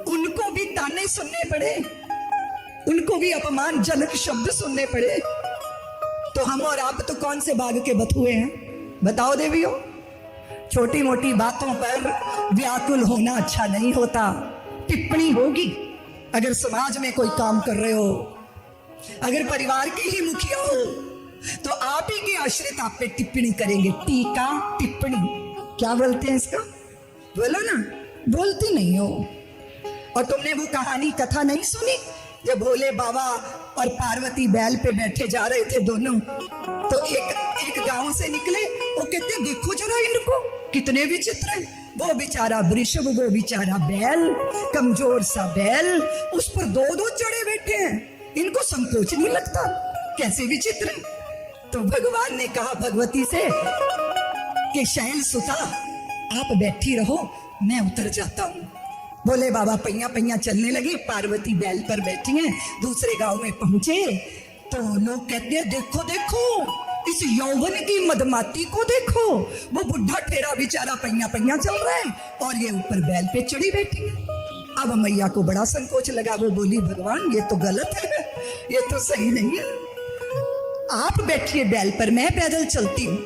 उनको भी ताने सुनने पड़े, उनको भी अपमानजनक शब्द सुनने पड़े। तो हम और आप तो कौन से बाग के बथुए हैं? बताओ देवियों। छोटी मोटी बातों पर व्याकुल होना अच्छा नहीं होता। टिप्पणी होगी। अगर समाज में कोई काम कर रहे हो, अगर परिवार के ही मुखिया हो, तो आप ही के आश्रित आप पे टिप्पणी करेंगे। टीका टिप्पणी क्या बोलते हैं इसका? बोलो ना, बोलती नहीं हो। और तुमने वो कहानी कथा नहीं सुनी जब भोले बाबा और पार्वती बैल पे बैठे जा रहे थे दोनों, तो एक गांव से निकले। वो कहते देखो जरा इनको, कितने विचित्र हैं। वो बेचारा वृषभ, वो बेचारा बैल, कमजोर सा बैल, उस पर दो चढ़े बैठे हैं। इनको संकोच नहीं लगता, कैसे विचित्र है। तो भगवान ने कहा भगवती से कि शैल सुता आप बैठी रहो, मैं उतर जाता हूँ। बोले बाबा पैया पैया चलने लगे। पार्वती बैल पर बैठी हैं। दूसरे गांव में पहुंचे तो लोग कहते हैं देखो देखो इस यौवन की मदमाती को देखो, वो बुढ़ा ठेरा बेचारा पैया पैया चल रहा है और ये ऊपर बैल पे चढ़ी बैठी है। अब मैया को बड़ा संकोच लगा। वो बोली भगवान ये तो गलत है, ये तो सही नहीं है। आप बैठिए बैल पर, मैं पैदल चलती हूँ।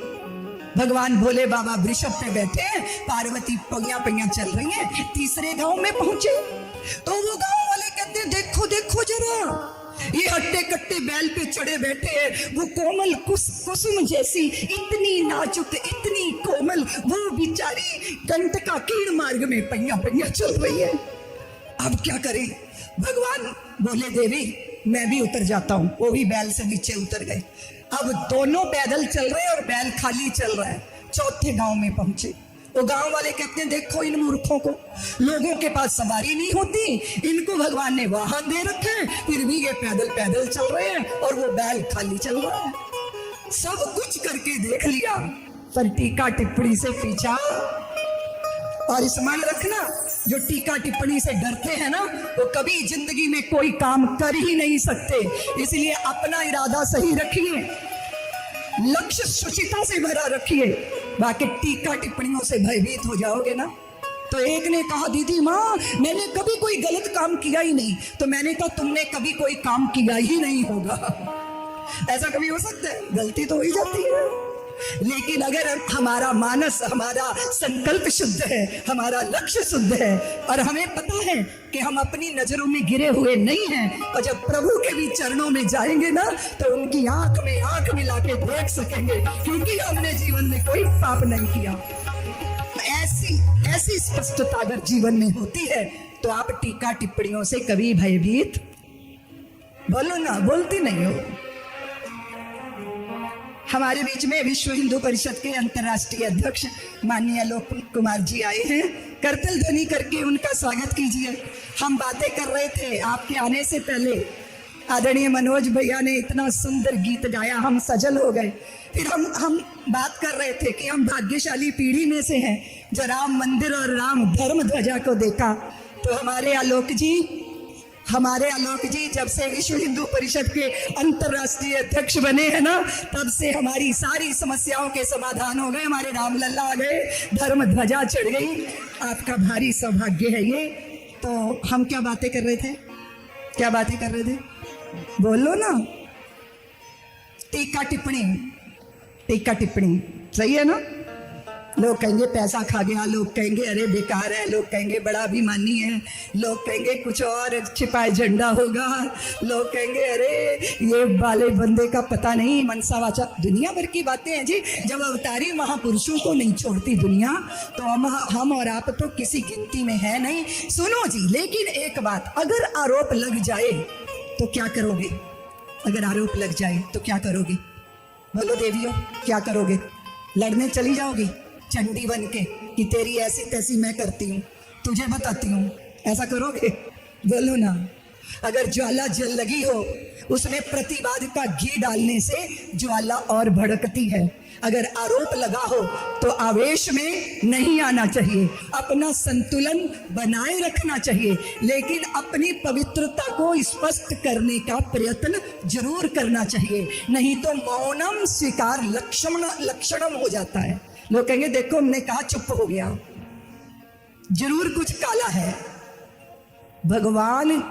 भगवान भोले बाबा वृषभ पे बैठे हैं, पार्वती पैया पैया चल रही है। तीसरे गांव में पहुंचे तो वो गांव वाले कहते देखो देखो जरा, ये हट्टे कट्टे बैल पे चढ़े बैठे हैं। वो कोमल कुसुम जैसी इतनी नाजुक, इतनी कोमल, वो बेचारी कंटका कीड़ मार्ग में पैया पैया चल रही है। अब क्या करें? भगवान बोले देवी मैं भी उतर जाता हूँ। वो भी बैल से नीचे उतर गए। अब दोनों पैदल चल रहे हैं और बैल खाली चल रहा है। चौथे गांव में पहुंचे तो गांव वाले कहते हैं देखो इन मूर्खों को, लोगों के पास सवारी नहीं होती, इनको भगवान ने वाहन दे रखे हैं, फिर भी ये पैदल पैदल चल रहे हैं और वो बैल खाली चल रहा है। सब कुछ करके देख लिया, पर टीका टिप्पणी से पीछा। और स्मरण रखना, जो टीका टिप्पणी से डरते हैं ना, वो कभी जिंदगी में कोई काम कर ही नहीं सकते। इसलिए अपना इरादा सही रखिए, लक्ष्य शुचिता से भरा रखिए, बाकी टीका टिप्पणियों से भयभीत हो जाओगे ना। तो एक ने कहा दीदी माँ मैंने कभी कोई गलत काम किया ही नहीं। तो मैंने कहा तुमने कभी कोई काम किया ही नहीं होगा। ऐसा कभी हो सकता है? गलती तो हो ही जाती है। लेकिन अगर हमारा मानस, हमारा संकल्प शुद्ध है, हमारा लक्ष्य शुद्ध है, और हमें पता है कि हम अपनी नजरों में गिरे हुए नहीं हैं, और जब प्रभु के भी चरणों में जाएंगे ना, तो उनकी आंख में आंख मिला के देख सकेंगे, क्योंकि हमने जीवन में कोई पाप नहीं किया। ऐसी स्पष्टता अगर जीवन में होती है तो आप टीका टिप्पणियों से कभी भयभीत, बोलो ना, बोलती नहीं हो। हमारे बीच में विश्व हिंदू परिषद के अंतर्राष्ट्रीय अध्यक्ष माननीय आलोक कुमार जी आए हैं। करतल ध्वनि करके उनका स्वागत कीजिए। हम बातें कर रहे थे आपके आने से पहले, आदरणीय मनोज भैया ने इतना सुंदर गीत गाया, हम सजल हो गए। फिर हम बात कर रहे थे कि हम भाग्यशाली पीढ़ी में से हैं जो राम मंदिर और राम धर्म ध्वजा को देखा। तो हमारे आलोक जी जब से विश्व हिंदू परिषद के अंतर्राष्ट्रीय अध्यक्ष बने हैं ना, तब से हमारी सारी समस्याओं के समाधान हो गए। हमारे रामलला आ गए, धर्म ध्वजा चढ़ गई। आपका भारी सौभाग्य है ये। तो हम क्या बातें कर रहे थे? बोलो ना। टीका टिप्पणी सही है ना। लोग कहेंगे पैसा खा गया, लोग कहेंगे अरे बेकार है, लोग कहेंगे बड़ा अभिमानी है, लोग कहेंगे कुछ और छिपाए झंडा होगा, लोग कहेंगे अरे ये वाले बंदे का पता नहीं मनसा वाचा। दुनिया भर की बातें हैं जी। जब अवतारी महापुरुषों को नहीं छोड़ती दुनिया, तो हम और आप तो किसी गिनती में है नहीं। सुनो जी, लेकिन एक बात, अगर आरोप लग जाए तो क्या करोगे? अगर आरोप लग जाए तो क्या करोगे? बोलो देवियों, क्या करोगे? लड़ने चली जाओगी चंडी बन के कि तेरी ऐसी तैसी मैं करती हूँ, तुझे बताती हूँ, ऐसा करोगे? बोलो ना। अगर ज्वाला जल लगी हो, उसमें प्रतिवाद का घी डालने से ज्वाला और भड़कती है। अगर आरोप लगा हो तो आवेश में नहीं आना चाहिए, अपना संतुलन बनाए रखना चाहिए, लेकिन अपनी पवित्रता को स्पष्ट करने का प्रयत्न जरूर करना चाहिए। नहीं तो मौनम स्वीकार लक्षणम हो जाता है। लोग कहेंगे देखो हमने कहा चुप हो गया, जरूर कुछ काला है। भगवान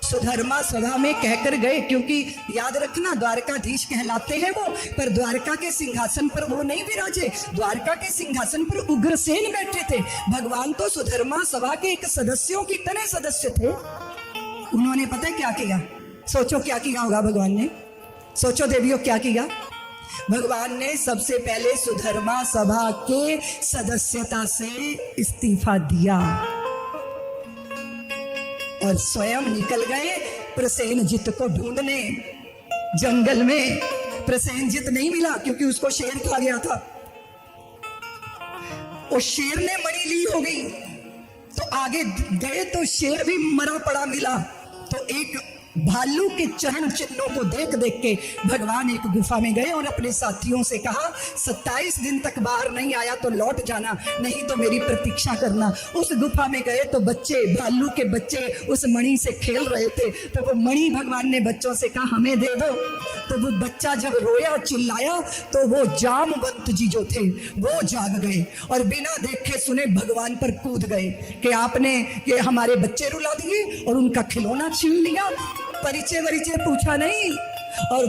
सुधर्मा सभा में कहकर गए, क्योंकि याद रखना द्वारकाधीश कहलाते हैं वो, पर द्वारका के सिंहासन पर वो नहीं विराजे। द्वारका के सिंहासन पर उग्रसेन बैठे थे। भगवान तो सुधर्मा सभा के एक सदस्यों की तरह सदस्य थे। उन्होंने पता है क्या किया? सोचो क्या किया होगा भगवान ने? सोचो देवियों क्या किया? भगवान ने सबसे पहले सुधर्मा सभा के सदस्यता से इस्तीफा दिया और स्वयं निकल गए प्रसेनजित को ढूंढने। जंगल में प्रसेनजित नहीं मिला, क्योंकि उसको शेर खा गया था। और शेर ने मणि ली हो गई, तो आगे गए तो शेर भी मरा पड़ा मिला। तो एक भालू के चरण चिन्हों को देख देख के भगवान एक गुफा में गए और अपने साथियों से कहा 27 दिन तक बाहर नहीं आया तो लौट जाना, नहीं तो मेरी प्रतीक्षा करना। उस गुफा में गए तो बच्चे, भालू के बच्चे उस मणि से खेल रहे थे। तो वो मणि भगवान ने बच्चों से कहा हमें दे दो। तो वो बच्चा जब रोया चिल्लाया तो वो जामवंत जी जो थे वो जाग गए और बिना देखे सुने भगवान पर कूद गए कि आपने ये हमारे बच्चे रुला दिए और उनका खिलौना छीन लिया। परिचय पूछा नहीं, और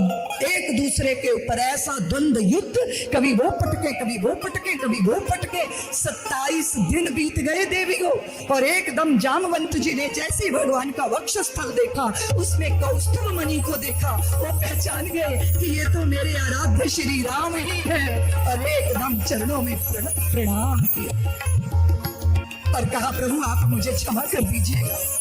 एक दूसरे के ऊपर ऐसा द्वंद्व युद्ध, कभी वो पटके कभी वो पटके कभी वो पटके। 27 दिन बीत गए देवियों, और एकदम जामवंत जी ने जैसे भगवान का वक्षस्थल देखा, उसमें कौस्तुभ मणि को देखा, वो पहचान गए कि ये तो मेरे आराध्य श्री राम ही है, और एकदम चरणों में प्रणाम किया और कहा प्रभु आप मुझे क्षमा कर दीजिएगा।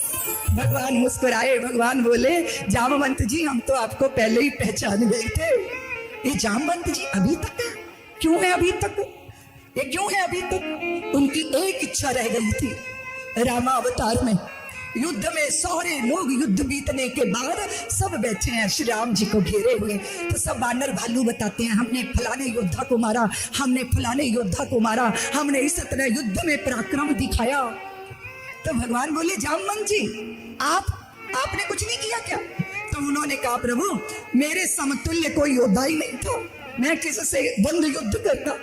भगवान मुस्कुराए, भगवान बोले जामवंत जी हम तो आपको पहले ही पहचान गए थे। ये जामवंत जी अभी तक है? क्यों है अभी तक? ये क्यों है अभी तक? उनकी एक इच्छा रह गई थी रामावतार में। युद्ध में सारे लोग युद्ध बीतने के बाद सब बैठे हैं श्री राम जी को घेरे हुए, तो सब वानर भालू बताते हैं हमने फलाने योद्धा को मारा, हमने फलाने योद्धा को मारा, हमने इस तरह युद्ध में पराक्रम दिखाया। तो भगवान बोले जामवंत जी आपने कुछ नहीं किया क्या? तो उन्होंने कहा प्रभु मेरे समतुल्य कोई योद्धा ही नहीं था, मैं किससे द्वंद्व युद्ध करता?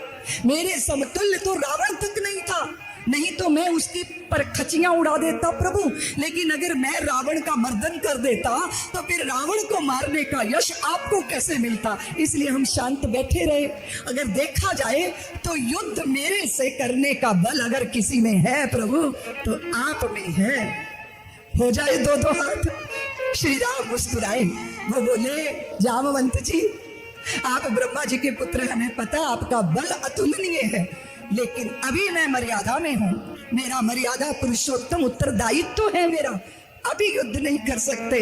मेरे समतुल्य तो रावण तक नहीं था, नहीं तो मैं उसकी परखचियां उड़ा देता प्रभु। लेकिन अगर मैं रावण का मर्दन कर देता तो फिर रावण को मारने का यश आपको कैसे मिलता? इसलिए हम शांत बैठे रहे। अगर देखा जाए तो युद्ध मेरे से करने का बल अगर किसी में है प्रभु तो आप में है। हो जाए दो दो हाथ। श्री राम मुस्कुराए, वो बोले जामवंत जी आप ब्रह्मा जी के पुत्र, हमें पता आपका बल अतुलनीय है, लेकिन अभी मैं मर्यादा में हूं, मेरा मर्यादा पुरुषोत्तम उत्तरदायित्व है मेरा। अभी युद्ध नहीं कर सकते।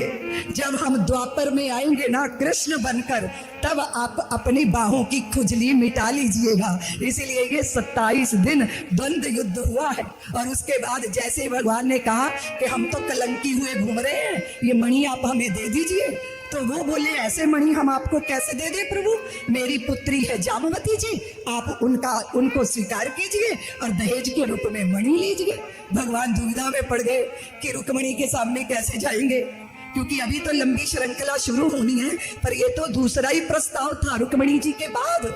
जब हम द्वापर में आएंगे ना कृष्ण बनकर, तब आप अपनी बाहों की खुजली मिटा लीजिएगा। इसीलिए ये 27 दिन द्वंद युद्ध हुआ है। और उसके बाद जैसे भगवान ने कहा कि हम तो कलंकी हुए घूम रहे हैं, ये मणि आप हमें दे दीजिए, तो वो बोले ऐसे मणि हम आपको कैसे दे दे प्रभु, मेरी पुत्री है जामवती जी, आप उनको स्वीकार कीजिए और दहेज के रूप में मणि लीजिए। भगवान दुविधा में पड़ गए कि रुक्मिणी के सामने कैसे जाएंगे, क्योंकि अभी तो लंबी श्रृंखला शुरू होनी है, पर ये तो दूसरा ही प्रस्ताव था रुक्मिणी जी के बाद।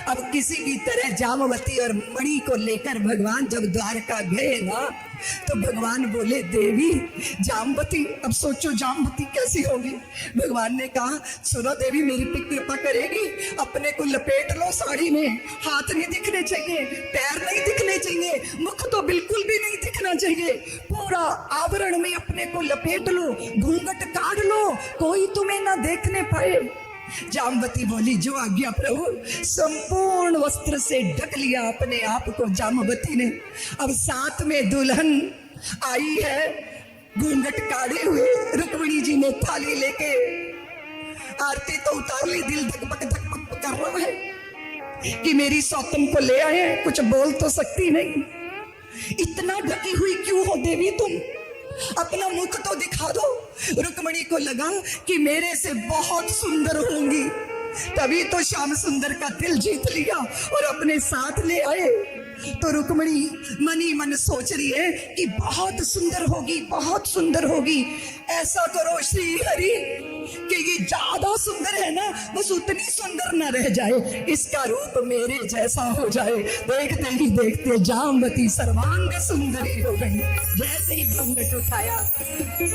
अब किसी भी तरह जामवती और मणि को लेकर भगवान जब द्वारका गए ना, तो भगवान बोले देवी जामवती, अब सोचो जामवती कैसी होगी। भगवान ने कहा सुनो देवी, मेरी पे कृपा करेगी, अपने को लपेट लो साड़ी में, हाथ नहीं दिखने चाहिए, पैर नहीं दिखने चाहिए, मुख तो बिल्कुल भी नहीं दिखना चाहिए, पूरा आवरण में अपने को लपेट लो, घूंघट काट लो, कोई तुम्हें ना देखने पाए। जामवती बोली जो आज्ञा प्रभु। संपूर्ण वस्त्र से ढक लिया अपने आप को जामवती ने। अब साथ में दुल्हन आई है, घूंघट काढ़े हुए। रुक्मिणी जी ने थाली लेके आरती तो उतार ली, दिल धकपक धकपक कर रहा है कि मेरी सौतन को ले आए, कुछ बोल तो सकती नहीं। इतना ढकी हुई क्यों हो देवी तुम, अपना मुख तो दिखा दो। रुक्मिणी को लगा कि मेरे से बहुत सुंदर होंगी, तभी तो श्याम सुंदर का दिल जीत लिया और अपने साथ ले आए। तो रुक्मिणी मनी मन सोच रही है कि बहुत सुंदर होगी, बहुत सुंदर होगी। ऐसा करो श्री हरि कि ये ज्यादा सुंदर है ना, बस उतनी सुंदर न रह जाए, इसका रूप मेरे जैसा हो जाए। देखते ही देखते जामवती सर्वांग सुंदरी हो गई। जैसे ही घूंघट उठाया,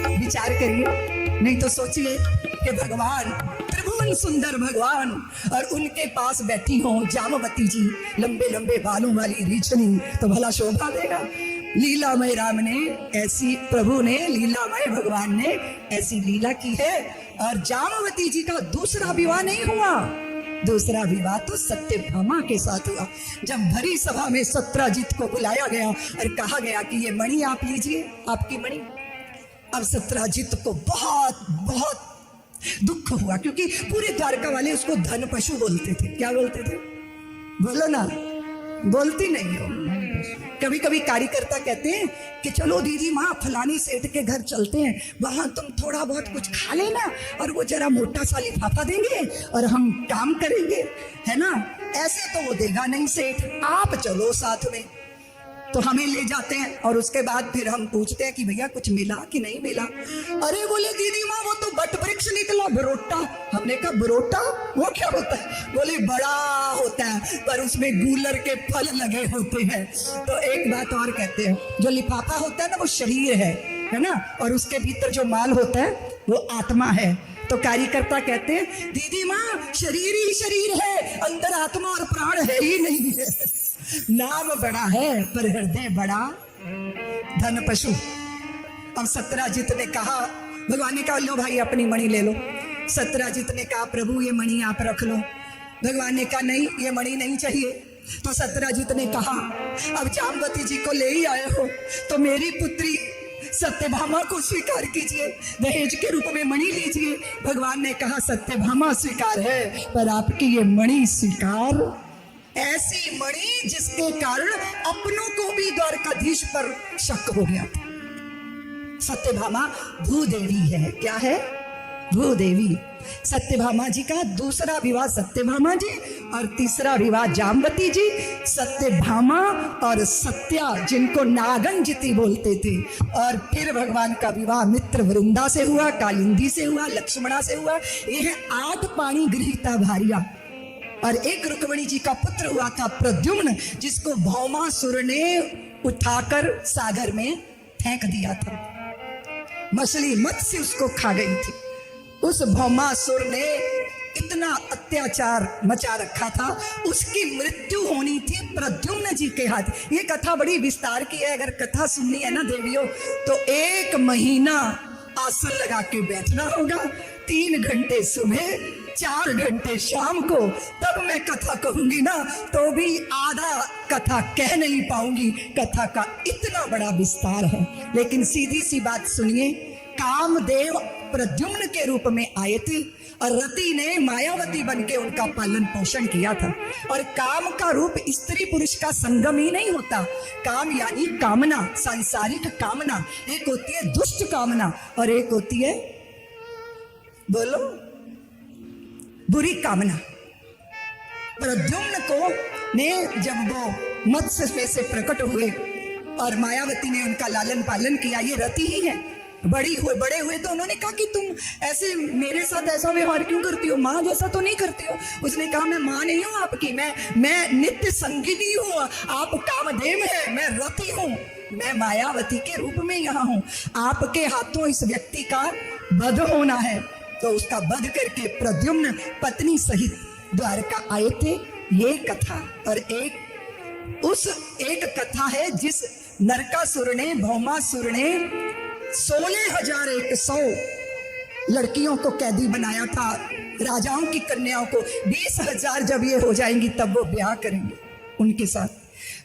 विचार करिए, नहीं तो सोचिए कि भगवान त्रिभुवन सुंदर भगवान और उनके पास बैठी हो जामवती जी, लंबे लंबे बालों वाली रीछनी, तो भला शोभा देगा। लीलामय राम ने ऐसी, प्रभु ने, लीलामय भगवान ने ऐसी लीला की है। और जामवती जी का दूसरा विवाह नहीं हुआ, दूसरा विवाह तो सत्यभामा के साथ हुआ। जब भरी सभा में सत्राजित को बुलाया गया और कहा गया कि ये मणि आप लीजिए, आपकी मणि। अब सत्राजित को बहुत बहुत दुख हुआ, क्योंकि पूरे द्वारका वाले उसको धन पशु बोलते थे। क्या बोलते थे, बोलो ना, बोलती नहीं हो। कभी कभी कार्यकर्ता कहते हैं कि चलो दीदी माँ फलानी सेठ के घर चलते हैं, वहां तुम थोड़ा बहुत कुछ खा लेना और वो जरा मोटा सा लिफाफा देंगे और हम काम करेंगे, है ना। ऐसे तो वो देगा नहीं सेठ, आप चलो साथ में। तो हमें ले जाते हैं और उसके बाद फिर हम पूछते हैं कि भैया कुछ मिला कि नहीं मिला। अरे बोले दीदी माँ वो तो बट वृक्ष निकला, बरोटा। हमने कहा बरोटा वो क्या होता है? बोले बड़ा होता है पर उसमें गूलर के फल लगे होते हैं। तो एक बात और कहते हैं, जो लिफाफा होता है ना वो शरीर है ना, और उसके भीतर जो माल होता है वो आत्मा है। तो कार्यकर्ता कहते हैं दीदी माँ शरीर ही शरीर है, अंदर आत्मा और प्राण है ही नहीं है। नाम बड़ा है पर हृदय बड़ा धन पशु। अब सत्राजित ने कहा, भगवान ने कहा लो भाई अपनी मणि ले लो। सत्राजित ने कहा प्रभु ये मणि आप रख लो। भगवान ने कहा नहीं ये मणि नहीं चाहिए। तो सत्राजित ने कहा अब जामवती जी को ले ही आए हो तो मेरी पुत्री सत्यभामा को स्वीकार कीजिए, दहेज के रूप में मणि लीजिए। भगवान ने कहा सत्यभामा स्वीकार है पर आपकी ये मणि स्वीकार, ऐसी मणि जिसके कारण अपनों को भी द्वारकाधीश पर शक हो गया था। सत्यभामा भूदेवी है। क्या है? भूदेवी। सत्यभामा जी का दूसरा विवाह सत्यभामा जी और तीसरा विवाह जामवती जी। सत्यभामा और सत्या जिनको नागंजिती बोलते थे। और फिर भगवान का विवाह मित्र वृंदा से हुआ, कालिंदी से हुआ, लक्ष्मणा से हुआ। यह 8 पाणी गृहीता भारिया। और एक रुक्मिणी जी का पुत्र हुआ था प्रद्युम्न, जिसको भौमासुर ने उठाकर सागर में फेंक दिया था। मछली मत्स्य उसको खा गई थी। उस भौमासुर ने इतना अत्याचार मचा रखा था, उसकी मृत्यु होनी थी प्रद्युम्न जी के हाथ। ये कथा बड़ी विस्तार की है, अगर कथा सुननी है ना देवियों तो 1 महीना आसन लगा के बैठना होगा। 3 घंटे सुबह, 4 घंटे शाम को, तब मैं कथा कहूंगी ना तो भी आधा कथा कह नहीं पाऊंगी। कथा का इतना बड़ा विस्तार है। लेकिन सीधी सी बात सुनिए कामदेव प्रद्युम्न के रूप में आए थे और रति ने मायावती बन के उनका पालन पोषण किया था। और काम का रूप स्त्री पुरुष का संगम ही नहीं होता। काम यानी कामना, सांसारिक कामना। एक होती है दुष्ट कामना और एक होती है, बोलो, बुरी कामना। प्रद्युम्न को ने जब वो मत्स्य में से प्रकट हुए और मायावती ने उनका लालन पालन किया, ये रति ही है। बड़े हुए तो उन्होंने कहा कि तुम ऐसे मेरे साथ ऐसा व्यवहार क्यों करती हो, माँ जैसा तो नहीं करती हो। उसने कहा मैं माँ नहीं हूँ आपकी, मैं नित्य संगिनी हूँ, आप कामदेव है, मैं रति हूँ, मैं मायावती के रूप में यहाँ हूँ। आपके हाथों इस व्यक्ति का वध होना है। तो उसका वध करके प्रद्युम्न पत्नी सहित द्वारका आए थे। ये कथा और एक कथा है जिस नरकासुर ने, भौमासुर ने 16,100 लड़कियों को कैदी बनाया था, राजाओं की कन्याओं को। 20,000 जब ये हो जाएंगी तब वो ब्याह करेंगे उनके साथ।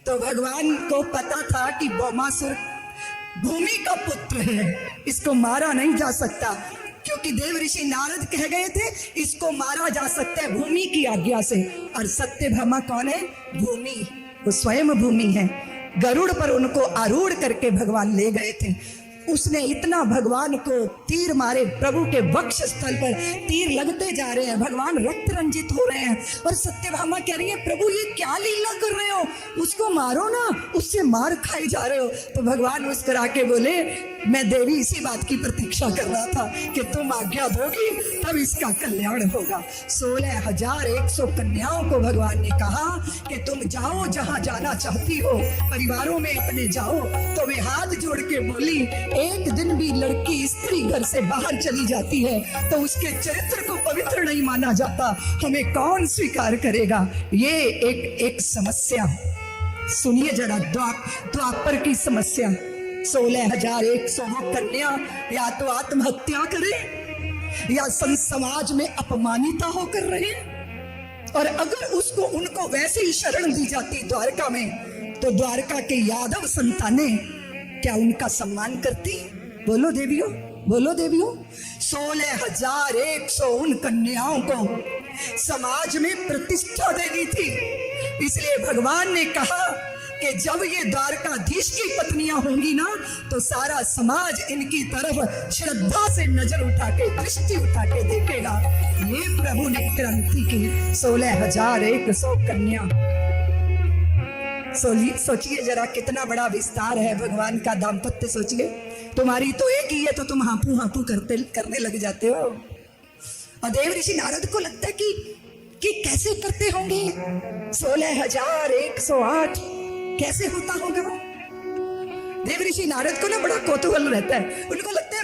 तो भगवान को पता था कि भौमासुर भूमि का पुत्र है, इसको मारा नहीं जा सकता, क्योंकि देव ऋषि नारद कह गए थे इसको मारा जा सकता है भूमि की आज्ञा से। और सत्यभामा कौन है? भूमि, वो स्वयं भूमि है। गरुड़ पर उनको आरूढ़ करके भगवान ले गए थे। उसने इतना भगवान को तीर मारे, प्रभु के वक्ष स्थल पर तीर लगते जा रहे हैं, भगवान रक्त रंजित हो रहे हैं। और सत्यभामा कह रही है प्रभु ये क्या लीला कर रहे हो, उसको मारो ना, उससे मार खाए जा रहे हो। तो भगवान मुस्कुरा के बोले मैं देवी इसी बात की प्रतीक्षा कर रहा था कि तुम आज्ञा दोगी तब इसका कल्याण होगा। 16,100 कन्याओं को भगवान ने कहा कि तुम जाओ जहां जाना चाहती हो, परिवारों में अपने जाओ। तो वे हाथ जोड़ के बोली एक दिन भी लड़की स्त्री घर से बाहर चली जाती है तो उसके चरित्र को पवित्र नहीं माना जाता, हमें कौन स्वीकार करेगा। ये एक समस्या, सुनिए जरा, द्वापर की समस्या। 16,100 कन्या या तो आत्महत्या करे या समाज में अपमानिता होकर रहे। और अगर उसको उनको वैसे ही शरण दी जाती द्वारका में तो द्वारका के यादव संतानें क्या उनका सम्मान करती? बोलो देवियों, बोलो देवियों। 16,100 उन कन्याओं को समाज में प्रतिष्ठा देनी थी। इसलिए भगवान ने कहा कि जब ये द्वारकाधीश की पत्नियां होंगी ना तो सारा समाज इनकी तरफ श्रद्धा से नजर उठा के, दृष्टि उठा के देखेगा। ये प्रभु ने क्रांति की। 16,100 कन्या, सोचिए जरा कितना बड़ा विस्तार है भगवान का दाम्पत्य। सोचिए तुम्हारी तो एक ही है तो तुम हापू हापू करने लग जाते हो। और देव ऋषि नारद को लगता है कि कैसे करते होंगे। 16,108 कैसे होता होगा। देव ऋषि नारद को ना बड़ा कौतूहल रहता है। उनको लगता है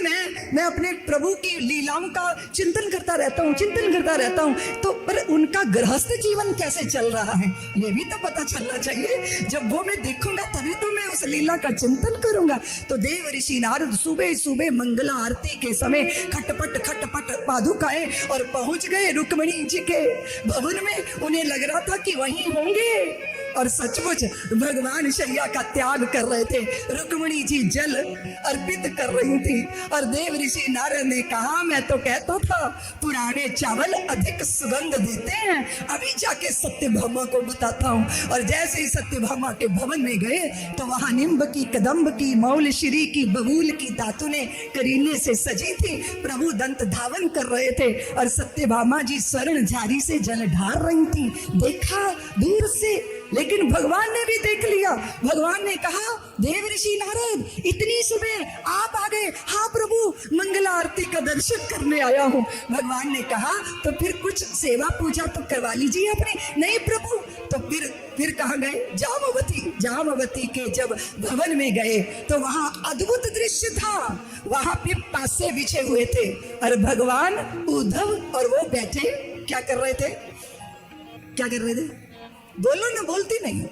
मैं अपने प्रभु की लीलाओं का चिंतन करता रहता हूँ। तो पर उनका गृहस्थ जीवन कैसे चल रहा है ये भी तो पता चलना चाहिए। जब वो मैं देखूंगा तभी तो मैं उस लीला का चिंतन करूंगा। तो देव ऋषि नारद सुबह सुबह मंगला आरती के समय खटपट खटपट पादुकाएं और पहुंच गए रुक्मिणी जी के भवन में। उन्हें लग रहा था कि वहीं होंगे और सचमुच भगवान शैया का त्याग कर रहे थे। रुक्मिणी जी जल अर्पित कर रही थी और देव ऋषि नारद ने कहा मैं तो कहता था पुराने चावल अधिक सुगंध देते हैं, अभी जाके सत्यभामा को बताता हूँ। और जैसे ही सत्यभामा के भवन में गए तो वहां निम्ब की, कदम्ब की, मौलश्री की, बबूल की दातुने करीने से सजी थी। प्रभु दंत धावन कर रहे थे और सत्यभामा जी स्वर्ण झारी से जल ढार रही थी। देखा दूर से, लेकिन भगवान ने भी देख लिया। भगवान ने कहा देव ऋषि नारद इतनी सुबह आप आ गए। हाँ प्रभु, मंगला आरती का दर्शन करने आया हूँ। भगवान ने कहा तो फिर कुछ सेवा पूजा तो करवा लीजिए अपनी। नहीं प्रभु। तो फिर कहाँ गए? जामवती के जब भवन में गए तो वहां अद्भुत दृश्य था। वहां पे पासे बिछे हुए थे और भगवान उद्धव और वो बैठे क्या कर रहे थे? बोलो ना, बोलती नहीं।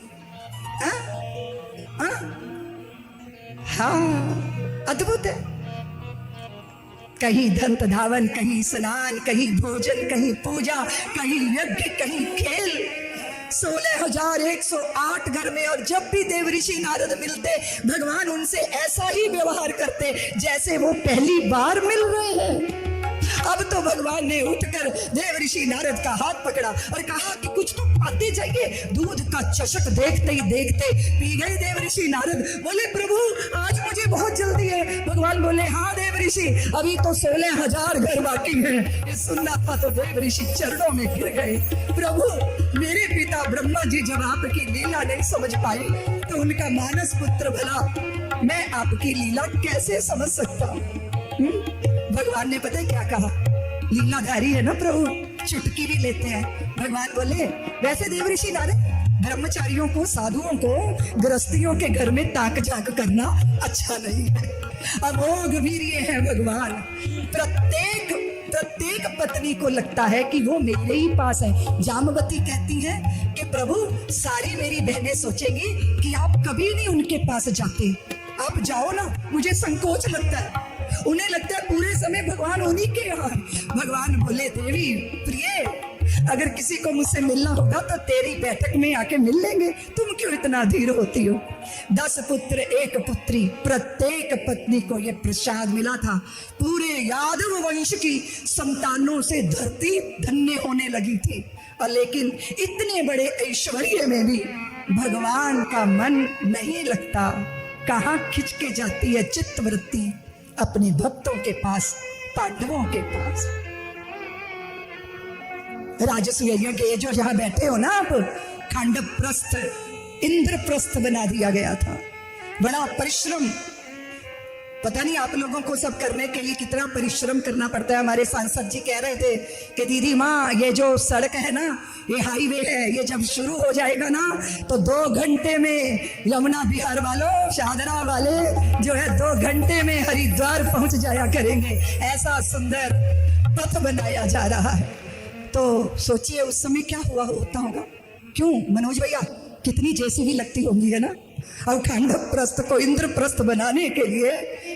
हाँ, अद्भुत है। कहीं दंत धावन, कहीं स्नान, कहीं भोजन, कहीं पूजा, कहीं यज्ञ, कहीं खेल। 16,108 घर में, और जब भी देव ऋषि नारद मिलते भगवान उनसे ऐसा ही व्यवहार करते जैसे वो पहली बार मिल रहे हैं। अब तो भगवान ने उठकर देव ऋषि नारद का हाथ पकड़ा और कहा कि कुछ तो पाते जाइए। दूध का चषक देखते ही देखते पी गए देव ऋषि नारद। बोले प्रभु आज मुझे बहुत जल्दी है। भगवान बोले हाँ देव ऋषि, अभी तो 16,000 घर बाकी हैं। ये सुनना था तो देव ऋषि चरणों में गिर गए। प्रभु मेरे पिता ब्रह्मा जी जब आपकी लीला नहीं समझ पाए तो उनका मानस पुत्र भला मैं आपकी लीला कैसे समझ सकता हूँ। भगवान ने पता है क्या कहा, लीलाधारी है ना प्रभु, चुटकी भी लेते हैं। भगवान बोले वैसे देव ऋषि नारद ब्रह्मचारियों को, साधुओं को गृहस्थियों के घर में ताक झाक करना अच्छा नहीं है। अमोघ वीर्य है भगवान। प्रत्येक पत्नी को लगता है कि वो मेरे ही पास है। जामवती कहती है कि प्रभु सारी मेरी बहनें सोचेंगी कि आप कभी नहीं उनके पास जाते, आप जाओ ना, मुझे संकोच लगता है। उन्हें लगता है पूरे समय भगवान उन्हीं के यहाँ। भगवान बोले देवी प्रिय, अगर किसी को मुझसे मिलना होगा तो तेरी बैठक में आके मिल लेंगे, तुम क्यों इतना धीर होती हो। 10 पुत्र 1 पुत्री, प्रत्येक पत्नी को यह प्रसाद मिला था। पूरे यादव वंश की संतानों से धरती धन्य होने लगी थी। और लेकिन इतने बड़े ऐश्वर्य में भी भगवान का मन नहीं लगता। कहाँ खिंच के जाती है चित्तवृत्ति अपने भक्तों के पास, पांडवों के पास। राजसूय यज्ञ जो जहां बैठे हो ना आप, खांडवप्रस्थ, इंद्रप्रस्थ बना दिया गया था। बड़ा परिश्रम, पता नहीं आप लोगों को सब करने के लिए कितना परिश्रम करना पड़ता है। हमारे सांसद जी कह रहे थे कि दीदी माँ ये जो सड़क है ना, ये हाईवे है, ये जब शुरू हो जाएगा ना तो 2 घंटे में यमुना बिहार वालों, शाहदरा वाले जो है 2 घंटे में हरिद्वार पहुंच जाया करेंगे। ऐसा सुंदर पथ बनाया जा रहा है। तो सोचिए उस समय क्या हुआ होता होगा। क्यों मनोज भैया, कितनी जेसीबी लगती होंगी है ना। और खांडवप्रस्थ को इंद्रप्रस्थ बनाने के लिए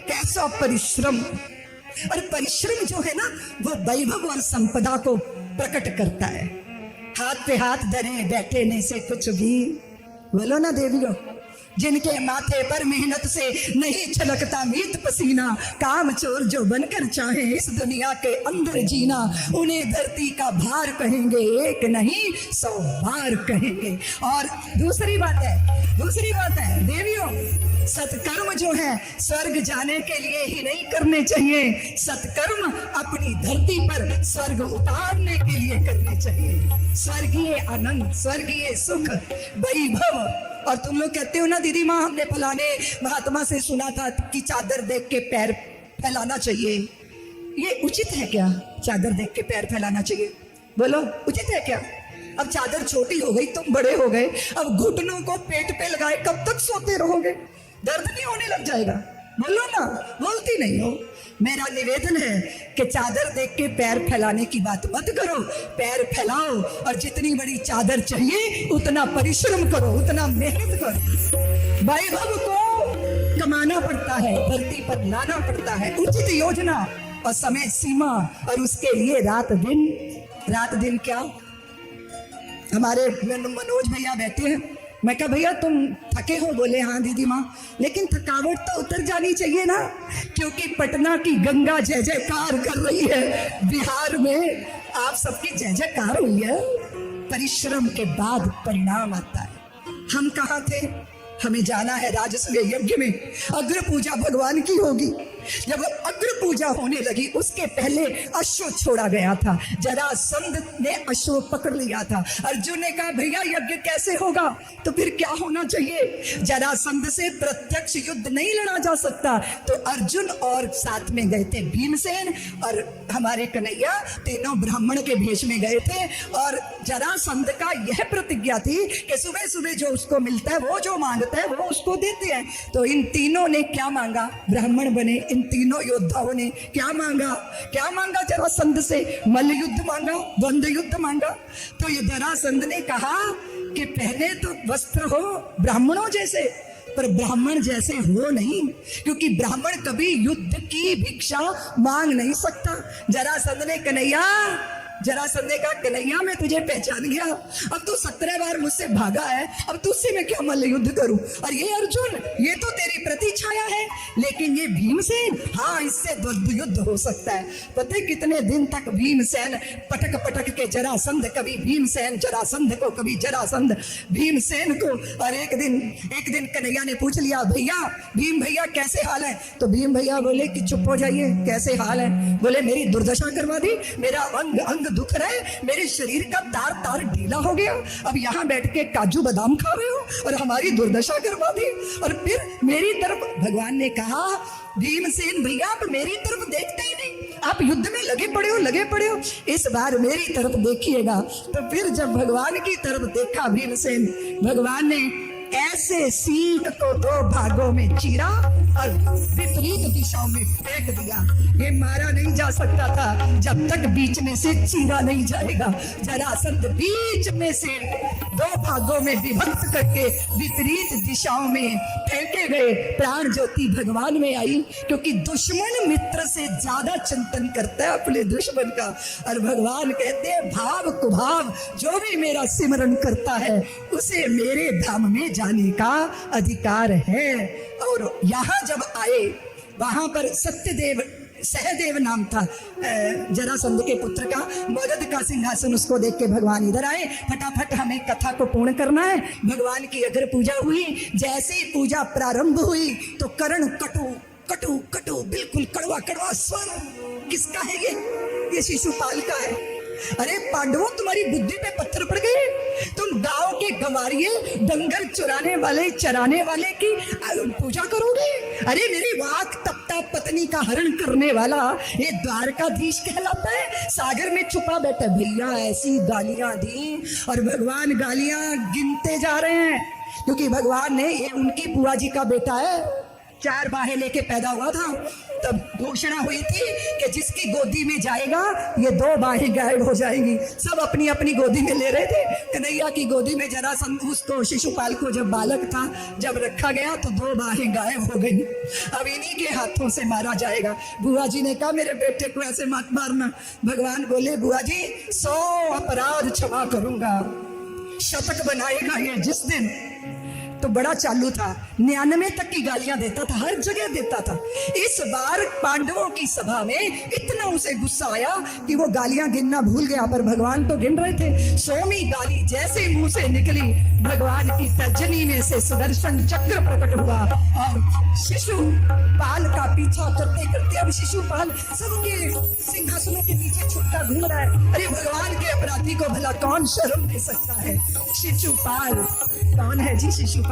कैसा परिश्रम। और परिश्रम जो है ना वो वैभव और संपदा को प्रकट करता है। हाथ पे हाथ धरे बैठे नहीं से कुछ भी, बोलो ना देवियों। जिनके माथे पर मेहनत से नहीं छलकता मीत पसीना, काम चोर जो बनकर चाहे इस दुनिया के अंदर जीना, उन्हें धरती का भार कहेंगे, एक नहीं 100 बार कहेंगे। और दूसरी बात है देवियों, सत्कर्म जो है स्वर्ग जाने के लिए ही नहीं करने चाहिए। सत्कर्म अपनी धरती पर स्वर्ग उतारने के लिए करने चाहिए। स्वर्गीय आनंद, स्वर्गीय सुख, वैभव। और तुम लोग कहते हो ना दीदी माँ, हमने फलाने महात्मा से सुना था कि चादर देख के पैर फैलाना चाहिए। ये उचित है क्या? चादर देख के पैर फैलाना चाहिए? बोलो उचित है क्या? अब चादर छोटी हो गई, तुम बड़े हो गए, अब घुटनों को पेट पे लगाए कब तक सोते रहोगे? दर्द नहीं होने लग जाएगा? बोलो ना, बोलती नहीं हो। मेरा निवेदन है कि चादर देख के पैर फैलाने की बात मत करो। पैर फैलाओ और जितनी बड़ी चादर चाहिए उतना परिश्रम करो, उतना मेहनत करो। वैभव को कमाना पड़ता है, धरती पर लाना पड़ता है, उचित योजना और समय सीमा, और उसके लिए रात दिन क्या। हमारे मनोज भैया बैठे हैं, मैं कहा भैया तुम थके हो? बोले हाँ दीदी माँ, लेकिन थकावट तो उतर जानी चाहिए ना, क्योंकि पटना की गंगा जय जयकार कर रही है। बिहार में आप सबकी जय जयकार हुई है। परिश्रम के बाद परिणाम आता है। हम कहाँ थे? हमें जाना है राजसूय यज्ञ में। अग्र पूजा भगवान की होगी। जब अग्र पूजा होने लगी उसके पहले अश्व छोड़ा गया था। जरासंध ने अश्व पकड़ लिया था। अर्जुन ने कहा भैया यज्ञ कैसे होगा? तो फिर क्या होना चाहिए? जरासंध से प्रत्यक्ष युद्ध नहीं लड़ा जा सकता। तो अर्जुन और साथ में गए थे भीमसेन और हमारे कन्हैया, तीनों ब्राह्मण के भेष में गए थे। और जरासंध का यह प्रतिज्ञा थी कि सुबह सुबह जो उसको मिलता है, वो जो मांगता है वो उसको देते हैं। तो इन तीनों ने क्या मांगा? ब्राह्मण बने इन तीनों योद्धाओं ने क्या मांगा? जरासंध से मल्ल युद्ध मांगा, द्वंद्व युद्ध मांगा। तो ये जरासंध ने कहा कि पहले तो वस्त्र हो ब्राह्मणों जैसे, पर ब्राह्मण जैसे हो नहीं, क्योंकि ब्राह्मण कभी युद्ध की भिक्षा मांग नहीं सकता। जरासंध ने कन्हैया जरासंध ने कहा कन्हैया मैं तुझे पहचान गया, अब तू 17 बार मुझसे भागा है, अब तुझसे मैं क्या मल्ल युद्ध करूं। और ये अर्जुन ये तो तेरी प्रतिछाया है, लेकिन ये भीमसेन, हाँ इससे युद्ध हो सकता है। पता है कितने दिन तक भीमसेन पटक पटक के जरासंध, कभी भीमसेन जरासंध को, कभी जरासंध भीमसेन को। और एक दिन कन्हैया ने पूछ लिया भैया, भीम भैया कैसे हाल है? तो भीम भैया बोले कि चुप हो जाइए, कैसे हाल है? बोले मेरी दुर्दशा करवा दी, मेरा अंग अंग दुख रहा है, मेरे शरीर का तार तार ढीला हो गया, अब यहाँ बैठ के काजू बादाम खा रहे हो और हमारी दुर्दशा करवा दी। और फिर मेरी तरफ भगवान ने कहा भीमसेन भैया आप मेरी तरफ देखते ही नहीं, आप युद्ध में लगे पड़े हो, इस बार मेरी तरफ देखिएगा। तो फिर जब भगवान की तरफ देखा भीमसेन, भगवान ने ऐसे सींग को 2 भागों में चीरा और विपरीत दिशाओं में फेंक दिया। ये मारा नहीं जा सकता था जब तक बीच में से चीरा नहीं जाएगा। जरासंध बीच में से 2 भागों में विभक्त करके विपरीत दिशाओं में फेंके गए। प्राण ज्योति भगवान में आई, क्योंकि दुश्मन मित्र से ज्यादा चिंतन करता है अपने दुश्मन का। और भगवान कहते हैं भाव कुभाव जो भी मेरा सिमरन करता है उसे मेरे धाम में जाने का अधिकार है। और यहाँ जब आए वहां पर सत्यदेव, सहदेव नाम था जरासंध के पुत्र का, मगध का सिंहासन उसको देख के भगवान इधर आए, फटाफट हमें कथा को पूर्ण करना है। भगवान की अगर पूजा हुई, जैसे ही पूजा प्रारंभ हुई तो कर्ण कटु कटु कटु बिल्कुल कड़वा कड़वा स्वर, किसका है ये शिशुपाल का है। अरे पांडवों तुम्हारी बुद्धि पे पत्थर पड़ गए, तुम गांव के गंवारिये, डंगर चुराने वाले, चराने वाले की पूजा करोगे? अरे मेरी वाक तप्ता पत्नी का हरण करने वाला ये द्वारकाधीश कहलाता है, सागर में छुपा बैठा। भैया ऐसी गालियां दी और भगवान गालियां गिनते जा रहे हैं, क्योंकि भगवान ने, ये उनकी बुआ जी का बेटा है, 4 बाहें लेके पैदा हुआ था। तब घोषणा हुई थी कि जिसकी गोदी में जाएगा ये 2 बाहें गायब हो जाएंगी। सब अपनी अपनी गोदी में ले रहे थे। कन्हैया की गोदी में जरासंध, उसको शिशुपाल को जब बालक था जब रखा गया तो 2 बाहें गायब हो गई। अब इन्हीं के हाथों से मारा जाएगा। बुआ जी ने कहा मेरे बेटे को ऐसे मत मारना। भगवान बोले बुआ जी 100 अपराध क्षमा करूंगा, शतक बनाएगा ये जिस दिन। तो बड़ा चालू था, 99 तक की गालियां देता था, हर जगह देता था। इस बार पांडवों की सभा में इतना उसे गुस्सा आया कि वो गालियां गिनना भूल गया, पर भगवान तो गिन रहे थे। 100वीं गाली जैसे मुंह से निकली, भगवान की तर्जनी में से सुदर्शन चक्र प्रकट हुआ और शिशुपाल का पीछा करते करते अब शिशुपाल सबके सिंहासनों के नीचे छुट्टा घूम रहा है। अरे भगवान के अपराधी को भला कौन शर्म दे सकता है? शिशुपाल कौन है जी? शिशुपाल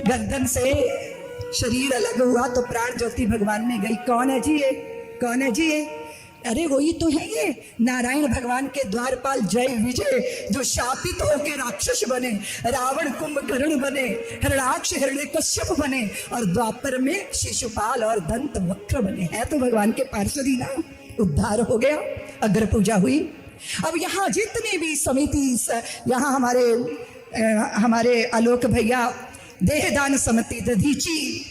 गर्दन से शरीर अलग हुआ तो प्राण ज्योति भगवान में गई। कौन है जी ये? कौन है जी ये? अरे वही तो है ये नारायण भगवान के द्वारपाल जय विजय, जो शापित होकर राक्षस बने, रावण कुंभकर्ण बने, हिरण्याक्ष हिरण्यकश्यप बने और द्वापर में शिशुपाल और दंत वक्र बने। है तो भगवान के पार्षद ही ना। उद्धार हो गया, अग्र पूजा हुई। अब यहाँ जितनी भी समिति, यहाँ हमारे आलोक भैया देहदान समिति दधीची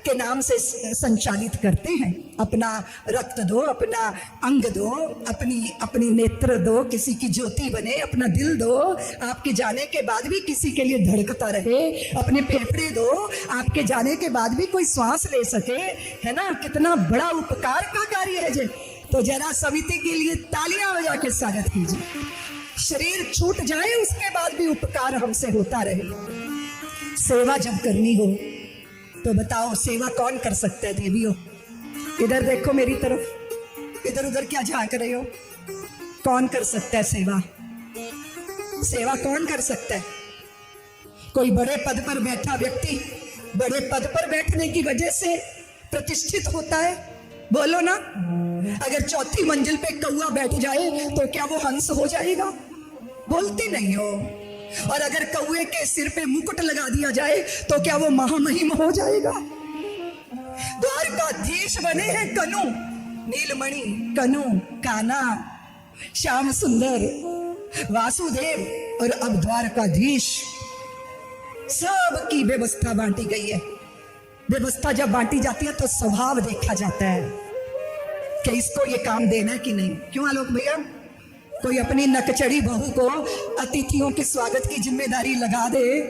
के नाम से संचालित करते हैं। अपना रक्त दो, अपना अंग दो, अपनी नेत्र दो, किसी की ज्योति बने, अपना दिल दो, आपके जाने के बाद भी किसी के लिए धड़कता रहे, अपने फेफड़े दो, आपके जाने के बाद भी कोई श्वास ले सके, है ना। कितना बड़ा उपकार का कार्य है। तो जरा समिति के लिए तालियां बजा के स्वागत कीजिए। शरीर छूट जाए उसके बाद भी उपकार हमसे होता रहे। सेवा जब करनी हो तो बताओ सेवा कौन कर सकता है? देवियों इधर देखो मेरी तरफ, इधर उधर क्या झांक रहे हो? कौन कर सकता है सेवा? सेवा कौन कर सकता है? कोई बड़े पद पर बैठा व्यक्ति बड़े पद पर बैठने की वजह से प्रतिष्ठित होता है? बोलो ना। अगर 4थी मंजिल पे कौवा बैठ जाए तो क्या वो हंस हो जाएगा? बोलते नहीं हो। और अगर कौवे के सिर पे मुकुट लगा दिया जाए तो क्या वो महामहिम हो जाएगा? द्वारकाधीश बने हैं कनु, नीलमणि, कनु, कान्हा, श्याम सुंदर, वासुदेव और अब द्वारकाधीश। सब की व्यवस्था बांटी गई है। व्यवस्था जब बांटी जाती है तो स्वभाव देखा जाता है। कि इसको ये काम देना कि नहीं। क्यों आलोक भैया? कोई अपनी नकचड़ी बहू को अतिथियों के स्वागत की जिम्मेदारी लगा दे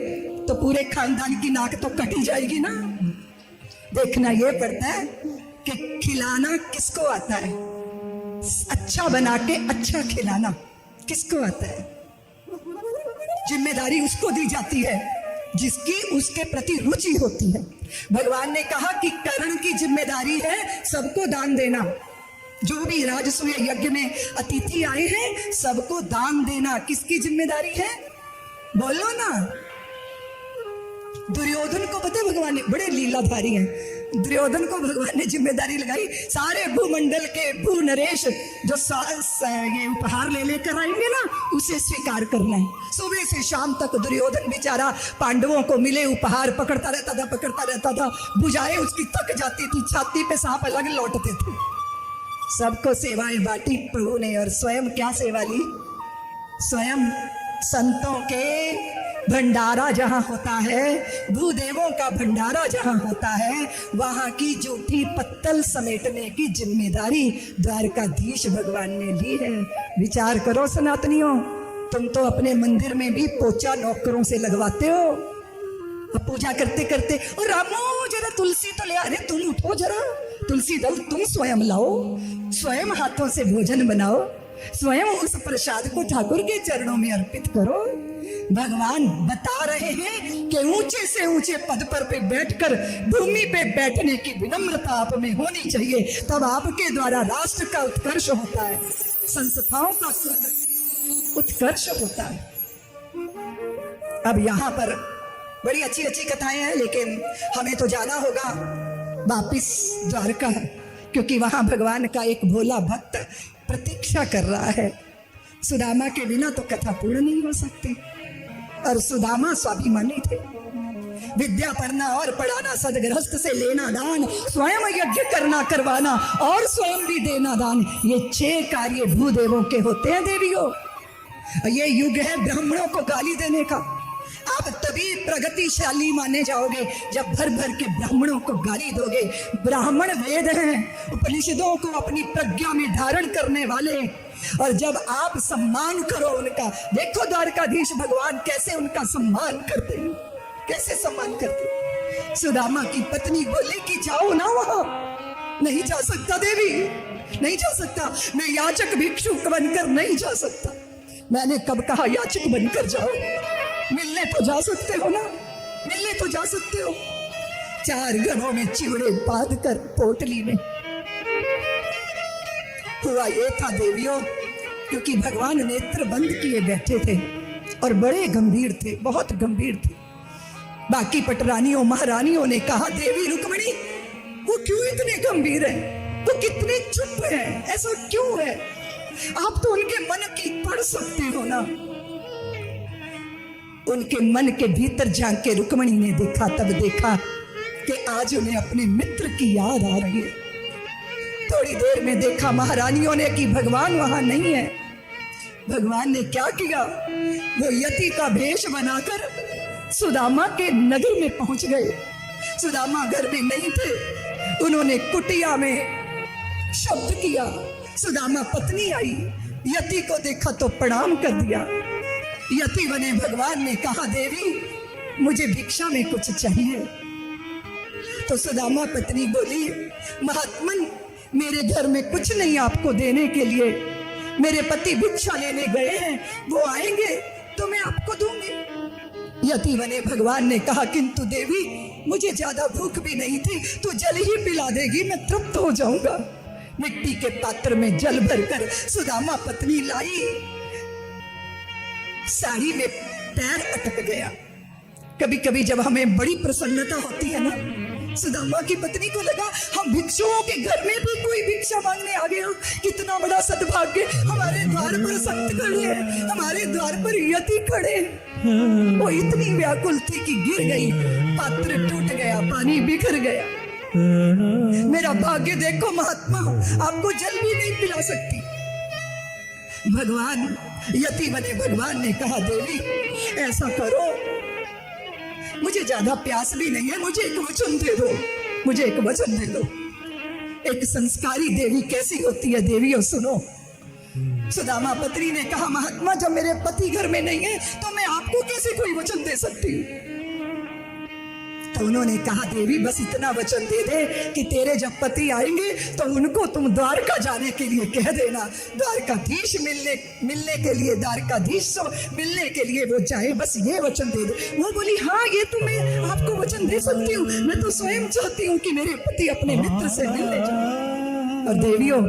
तो पूरे खानदान की नाक तो कटी जाएगी ना। देखना ये पड़ता है कि खिलाना किसको आता है, अच्छा बना के अच्छा खिलाना किसको आता है। जिम्मेदारी उसको दी जाती है जिसकी उसके प्रति रुचि होती है। भगवान ने कहा कि कर्ण की जिम्मेदारी है सबको दान देना। जो भी राजसूय यज्ञ में अतिथि आए हैं सबको दान देना किसकी जिम्मेदारी है? बोलो ना। दुर्योधन को पता है भगवान ने, बड़े लीलाधारी हैं, दुर्योधन को भगवान ने जिम्मेदारी लगाई सारे भूमंडल के भू नरेश जो ये उपहार ले लेकर आएंगे ना उसे स्वीकार करना है। सुबह से शाम तक दुर्योधन बेचारा पांडवों को मिले उपहार पकड़ता रहता था। भुजाएं उसकी थक जाती थी, छाती पे सांप अलग लौटते थे। सबको सेवाएं बांटी प्रभु ने और स्वयं क्या सेवा ली? स्वयं संतों के भंडारा जहां होता है, भूदेवों का भंडारा जहां होता है, वहां की जूठी पत्तल समेटने की जिम्मेदारी द्वारकाधीश भगवान ने ली है। विचार करो सनातनियों, तुम तो अपने मंदिर में भी पोचा नौकरों से लगवाते हो। अब पूजा करते करते और रामो जरा तुलसी तो ले, अरे तुम उठो जरा, तुलसी दल तुम स्वयं लाओ, स्वयं हाथों से भोजन बनाओ, स्वयं उस प्रसाद को ठाकुर के चरणों में अर्पित करो। भगवान बता रहे हैं कि ऊंचे से ऊंचे पद पर पे बैठकर भूमि पे बैठने की विनम्रता आप में होनी चाहिए, तब आपके द्वारा राष्ट्र का उत्कर्ष होता है, संस्थाओं का उत्कर्ष होता है। अब यहाँ पर बड़ी अच्छी अच्छी कथाएं हैं, लेकिन हमें तो जाना होगा वापिस द्वारका, क्योंकि वहां भगवान का एक भोला भक्त प्रतीक्षा कर रहा है। सुदामा के बिना तो कथा पूर्ण नहीं हो सकती, और सुदामा स्वाभिमानी थे। विद्या पढ़ना और पढ़ाना, सदगृहस्थ से लेना दान, स्वयं यज्ञ करना करवाना और स्वयं भी देना दान, ये 6 कार्य भूदेवों के होते हैं देवियों। ये युग है ब्राह्मणों को गाली देने का। आप तभी प्रगतिशाली माने जाओगे जब भर भर के ब्राह्मणों को गाली दोगे। ब्राह्मण वेद हैं, उपनिषदों को अपनी प्रज्ञा में धारण करने वाले, और जब आप सम्मान करो उनका, देखो द्वारकाधीश भगवान कैसे उनका सम्मान करते हैं, कैसे सम्मान करते हैं। सुदामा की पत्नी बोली कि जाओ ना वहां। नहीं जा सकता देवी, नहीं जा सकता, मैं याचक भिक्षुक बनकर नहीं जा सकता। मैंने कब कहा याचक बनकर जाओ? मिलने तो जा सकते हो ना, मिलने तो जा सकते हो। 4 घरों में चिवड़े बांध कर पोटली में। हुआ ये था देवियों, क्योंकि भगवान नेत्र बंद किए बैठे थे और बड़े गंभीर थे, बहुत गंभीर थे। बाकी पटरानियों महारानियों ने कहा देवी रुक्मिणी वो क्यों इतने गंभीर है, वो कितने चुप है, ऐसा क्यों है? आप तो उनके मन की पढ़ सकते हो ना। उनके मन के भीतर झांक के रुक्मिणी ने देखा, तब देखा कि आज उन्हें अपने मित्र की याद आ रही है। थोड़ी देर में देखा महारानियों ने कि भगवान वहां नहीं है। भगवान ने क्या किया? वो यति का भेष बनाकर सुदामा के नगर में पहुंच गए। सुदामा घर में नहीं थे, उन्होंने कुटिया में शब्द किया। सुदामा पत्नी आई, यति को देखा तो प्रणाम कर दिया। यति बने भगवान ने कहा देवी मुझे भिक्षा में कुछ चाहिए। तो सुदामा पत्नी बोली महात्मन मेरे घर में कुछ नहीं आपको देने के लिए, मेरे पति भिक्षा लेने गए हैं, वो आएंगे तो मैं आपको दूंगी। यति बने भगवान ने कहा किंतु देवी मुझे ज्यादा भूख भी नहीं थी, तो जल ही पिला देगी, मैं तृप्त हो जाऊंगा। मिट्टी के पात्र में जल भरकर सुदामा पत्नी लाई। साड़ी में पैर अटक गया। कभी कभी जब हमें बड़ी प्रसन्नता होती है ना, सुदामा की पत्नी को लगा हम भिक्षुओं के घर में भी कोई भिक्षा मांगने आ गया, कितना बड़ा सद्भाग्य। हमारे द्वार पर संत खड़े हैं, हमारे द्वार पर यति खड़े हैं। वो इतनी व्याकुल थी कि गिर गई, पात्र टूट गया, पानी बिखर गया। मेरा भाग्य देखो महात्मा, आपको जल भी नहीं पिला सकती। भगवान यति बने भगवान ने कहा देवी ऐसा करो, मुझे ज्यादा प्यास भी नहीं है, मुझे एक वचन दे दो, मुझे एक वचन दे दो। एक संस्कारी देवी कैसी होती है। देवियों सुनो, सुदामा पत्नी ने कहा, महात्मा जब मेरे पति घर में नहीं है तो मैं आपको कैसे कोई वचन दे सकती हूँ। तो उन्होंने कहा, देवी बस इतना वचन दे दे कि तेरे जब पति आएंगे तो उनको तुम द्वारका जाने के लिए कह देना। द्वारकाधीश मिलने के लिए, द्वारकाधीश से मिलने के लिए वो चाहे, बस ये वचन दे दे। वो बोली, हाँ ये तो मैं आपको वचन दे सकती हूँ, मैं तो स्वयं चाहती हूँ कि मेरे पति अपने मित्र से मिलने जाए। और देवियों,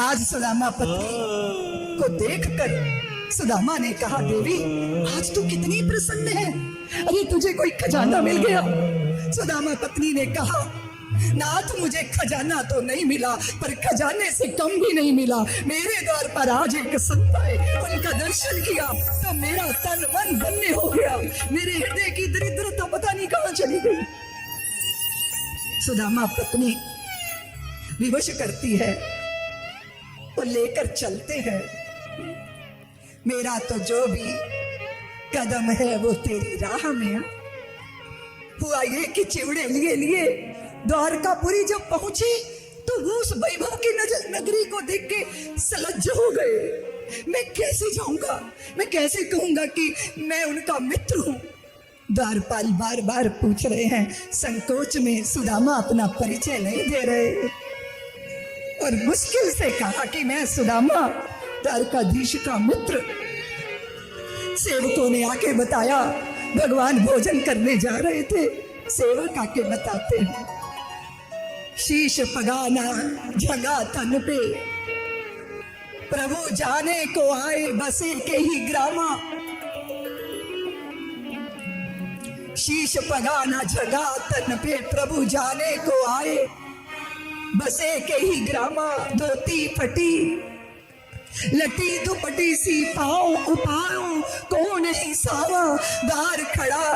आज सुदामा पत्नी को देखकर सुदामा ने कहा, देवी आज तू कितनी प्रसन्न है, अरे तुझे कोई खजाना मिल गया। सुदामा पत्नी ने कहा, नाथ मुझे खजाना तो नहीं मिला, पर खजाने से कम भी नहीं मिला। मेरे द्वार पर आज एक संत आए, उनका दर्शन किया तो मेरा तन मन धन्य हो गया, मेरे हृदय की दरिद्रता पता नहीं कहां चली गई। सुदामा पत्नी विवश करती है तो लेकर चलते हैं। मेरा तो जो भी कदम है वो तेरी राह में। हुआ ये कि चिवड़े लिए लिए द्वारकापुरी जब पहुंची तो वो उस वैभव की नगरी को देख के सलज्ज हो गए। मैं कैसे जाऊंगा, मैं कैसे कहूंगा कि मैं उनका मित्र हूं। द्वारपाल बार बार पूछ रहे हैं, संकोच में सुदामा अपना परिचय नहीं दे रहे और मुश्किल से कहा कि मैं सुदामा द्वारकाधीश का मित्र। सेवकों ने आके बताया, भगवान भोजन करने जा रहे थे। सेवक आके बताते हैं, शीश पगाना जगा तन पे, प्रभु जाने को आए बसे के ही ग्रामा। शीश पगाना जगा तन पे, प्रभु जाने को आए बसे के ही ग्रामा। धोती फटी लटी दुपटी सी पाओ उपाओ, कौन ही सावा दार खड़ा।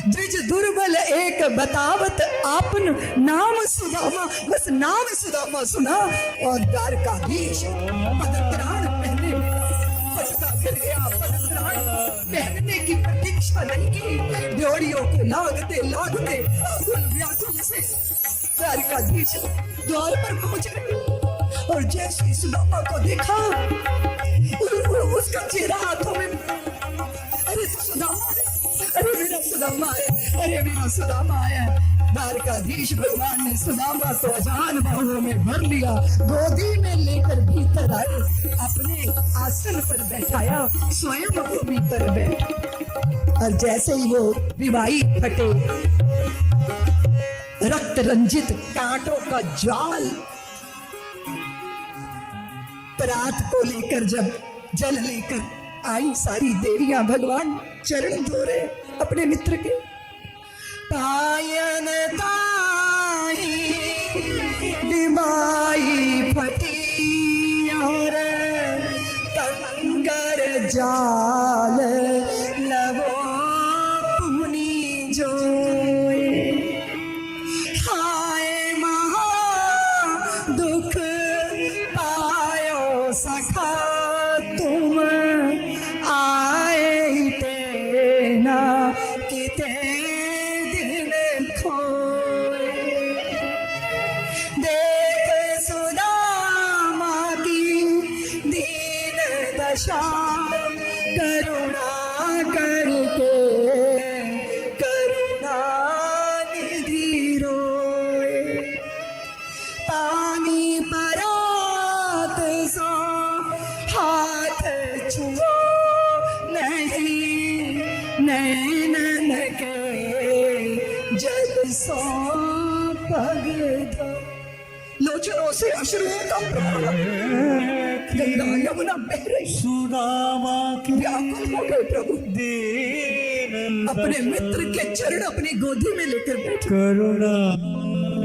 द्विज दुर्बल एक बतावत आपन, नाम सुदामा, बस नाम सुदामा सुना और द्वारकाधीश पदत्राण पहने, पटका गिर गया। पदत्राण पहनने की प्रतीक्षा नहीं की, ड्योड़ियों को लागते लागते आकुल व्याकुल से द्वारकाधीश द्वार पर पहुंच गए। और जैसे सुदामा को देखा, उसका चेहरा हाथों में, अरे सुदामा है, अरे मेरा सुदामा है, अरे मेरा सुदामा है। द्वारकाधीश भगवान ने सुदामा को अजान बाहों में भर लिया, गोदी में लेकर भीतर आए, अपने आसन पर बैठाया, स्वयं भूमि पर बैठे। और जैसे ही वो विवाही फटे, रक्त रंजित कांटों का जाल, रात को लेकर जब जल लेकर आई सारी देवियां, भगवान चरण धो रहे अपने मित्र के। पायन ताई डिबाई फटी और कंगर जाल लवो पुनी जोए। हाय महा दुख सखा तुम आए तेना किते दिन खोए। देख सुदामा की दीन दशा, करुणा करके करुणा निधि रोए। पानी परात सो हाथ छुओ नहीं, नैनन के जल सो पग धो। लोचनों से अश्रुओं का प्रवाह, गंगा यमुना बह रही। सुदामा की व्याकुल हो गए प्रभु, अपने मित्र के चरण अपनी गोदी में लेकर बैठे। करुणा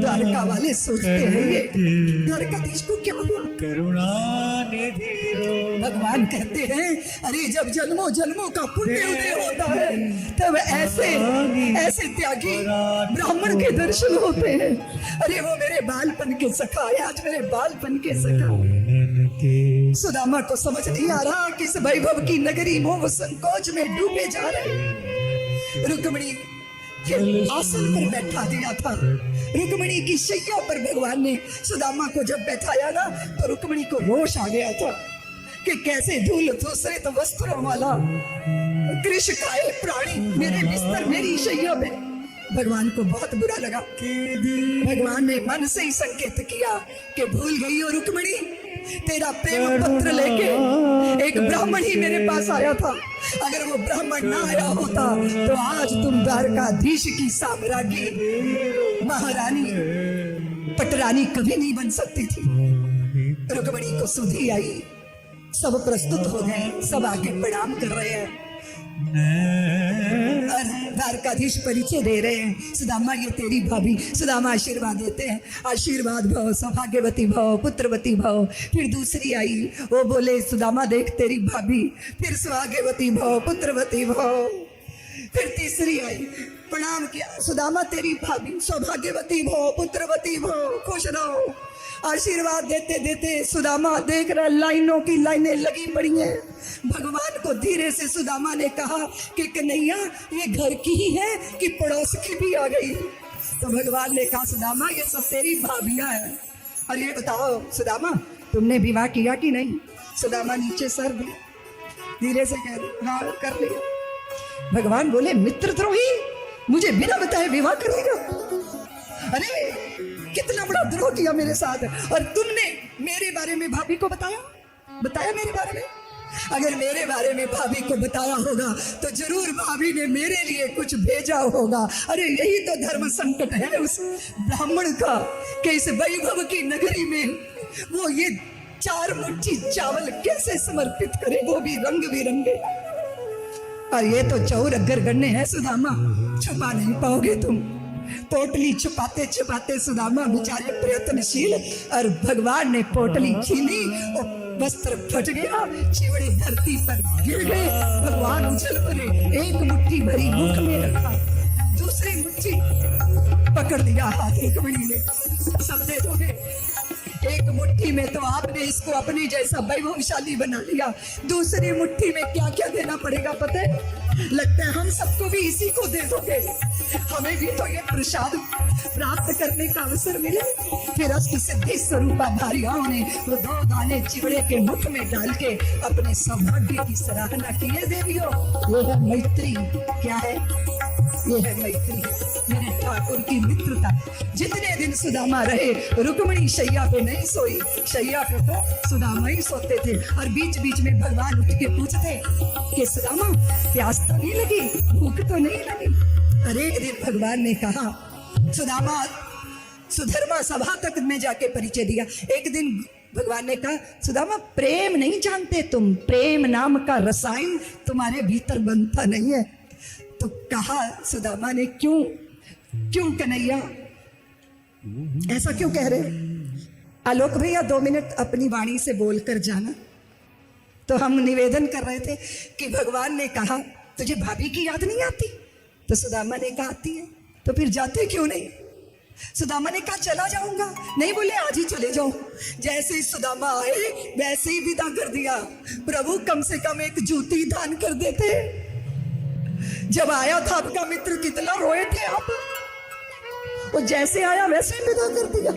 द्वारका वाले सोचते हैं ये द्वारकाधीश को क्या हुआ। करुणा निधि भगवान कहते हैं, अरे जब जन्मों जन्मों का पुण्य उदय होता है तब ऐसे त्यागी ब्राह्मण के दर्शन होते हैं। अरे वो मेरे बालपन के सखा है, आज मेरे बालपन के सखा। सुदामा को समझ नहीं आ रहा कि इस वैभव की नगरी मोह संकोच में डूबे जा रहे। रुक्मिणी आसन पर बैठा दिया था, रुक्मिणी की शैया पर भगवान ने सुदामा को जब बैठाया ना, तो रुक्मिणी को रोष आ गया था कि कैसे धूल धूसरित वस्त्रों वाला कृष खाए प्राणी मेरे बिस्तर मेरी शैया में। भगवान को बहुत बुरा लगा। भगवान ने मन से ही संकेत किया कि भूल गई हो रुक्मिणी, तेरा प्रेम पत्र लेके एक ब्राह्मण ही मेरे पास आया था। अगर वो ब्राह्मण ना आया होता तो आज तुम द्वारकाधीश की साम्राज्ञी महारानी पटरानी कभी नहीं बन सकती थी। रुक्मिणी को सुधि आई, सब प्रस्तुत हो गए, सब आके प्रणाम कर रहे हैं और द्वारकाधीश परिचय दे रहे हैं, सुदामा ये तेरी भाभी। सुदामा आशीर्वाद देते हैं, आशीर्वाद भव, सौभाग्यवती भव, पुत्रवती भव। फिर दूसरी आई, वो बोले सुदामा देख तेरी भाभी। फिर सौभाग्यवती भव, पुत्रवती भव। फिर तीसरी आई, प्रणाम किया, सुदामा तेरी भाभी, सौभाग्यवती भव, पुत्रवती भव, खुश रहो। आशीर्वाद देते देते सुदामा देख रहा लाइनों की लाइनें लगी पड़ी हैं। भगवान को धीरे से सुदामा ने कहा कि कन्हैया ये घर की ही है कि पड़ोस की भी आ गई। तो भगवान ने कहा सुदामा ये सब तेरी भाभियां हैं, और ये बताओ सुदामा तुमने विवाह किया कि नहीं। सुदामा नीचे सर दिया, धीरे से कह रहे हाँ कर लिया। भगवान बोले मित्रद्रोही, मुझे बिना बताए विवाह करेगा। अरे कितना बड़ा द्रोह किया मेरे साथ, और तुमने मेरे बारे में भाभी को बताया मेरे बारे में। अगर मेरे बारे में भाभी को बताया होगा तो जरूर भाभी ने मेरे लिए कुछ भेजा होगा। अरे यही तो धर्म संकट है उस ब्राह्मण का कि इस वैभव की नगरी में वो ये 4 मुट्ठी चावल कैसे समर्पित करे, वो भी रंग बिरंगे। और ये तो चौर अगर गन्ने हैं सुदामा, छुपा नहीं पाओगे तुम। पोटली छुपाते छुपाते सुदामा बेचारे प्रयत्नशील, और भगवान ने पोटली छीनी और वस्त्र फट गया, चिवड़े धरती पर गिर गए। भगवान उछल पड़े, एक मुट्ठी भरी मुख में रखा, दूसरी मुट्ठी पकड़ लिया हाथ रुक्मिणी ने, सब दे दोगे। एक मुट्ठी में तो आपने इसको अपनी जैसा वैभवशाली बना लिया, दूसरी मुट्ठी में क्या क्या देना पड़ेगा पता है? लगता है हम सबको भी इसी को दे दोगे, हमें भी तो ये प्रसाद प्राप्त करने का अवसर मिले। फिर अष्ट सिद्धि स्वरूपा भार्याओं ने वो 2 दाने चिवड़े के मुख में डाल के अपने सौभाग्य की सराहना की है। देवियों ये है मैत्री। क्या है? ये है मैत्री, मेरे ठाकुर की मित्रता। जितने दिन सुदामा रहे रुक्मिणी शैया पे नहीं सोई, शैया पे तो सुदामा ही सोते थे। और बीच बीच में भगवान उठ के पूछते कि सुदामा प्यास तो नहीं लगी, भूख तो नहीं लगी। अरे एक दिन भगवान ने कहा सुदामा सुधर्मा सभा तक में जाके परिचय दिया। एक दिन भगवान ने कहा सुदामा प्रेम नहीं जानते तुम, प्रेम नाम का रसायन तुम्हारे भीतर बनता नहीं है। तो कहा सुदामा ने क्यों कन्हैया ऐसा क्यों कह रहे? आलोक भैया 2 मिनट अपनी वाणी से बोलकर जाना। तो हम निवेदन कर रहे थे कि भगवान ने कहा तुझे भाभी की याद नहीं आती? तो सुदामा ने कहा आती है। तो फिर जाते क्यों नहीं? सुदामा ने कहा चला जाऊंगा। नहीं बोले आज ही चले जाओ। जैसे ही सुदामा आए वैसे ही विदा कर दिया। प्रभु कम से कम एक जूती दान कर देते। जब आया था आपका मित्र कितना रोए थे आप, वो जैसे आया वैसे ही विदा कर दिया।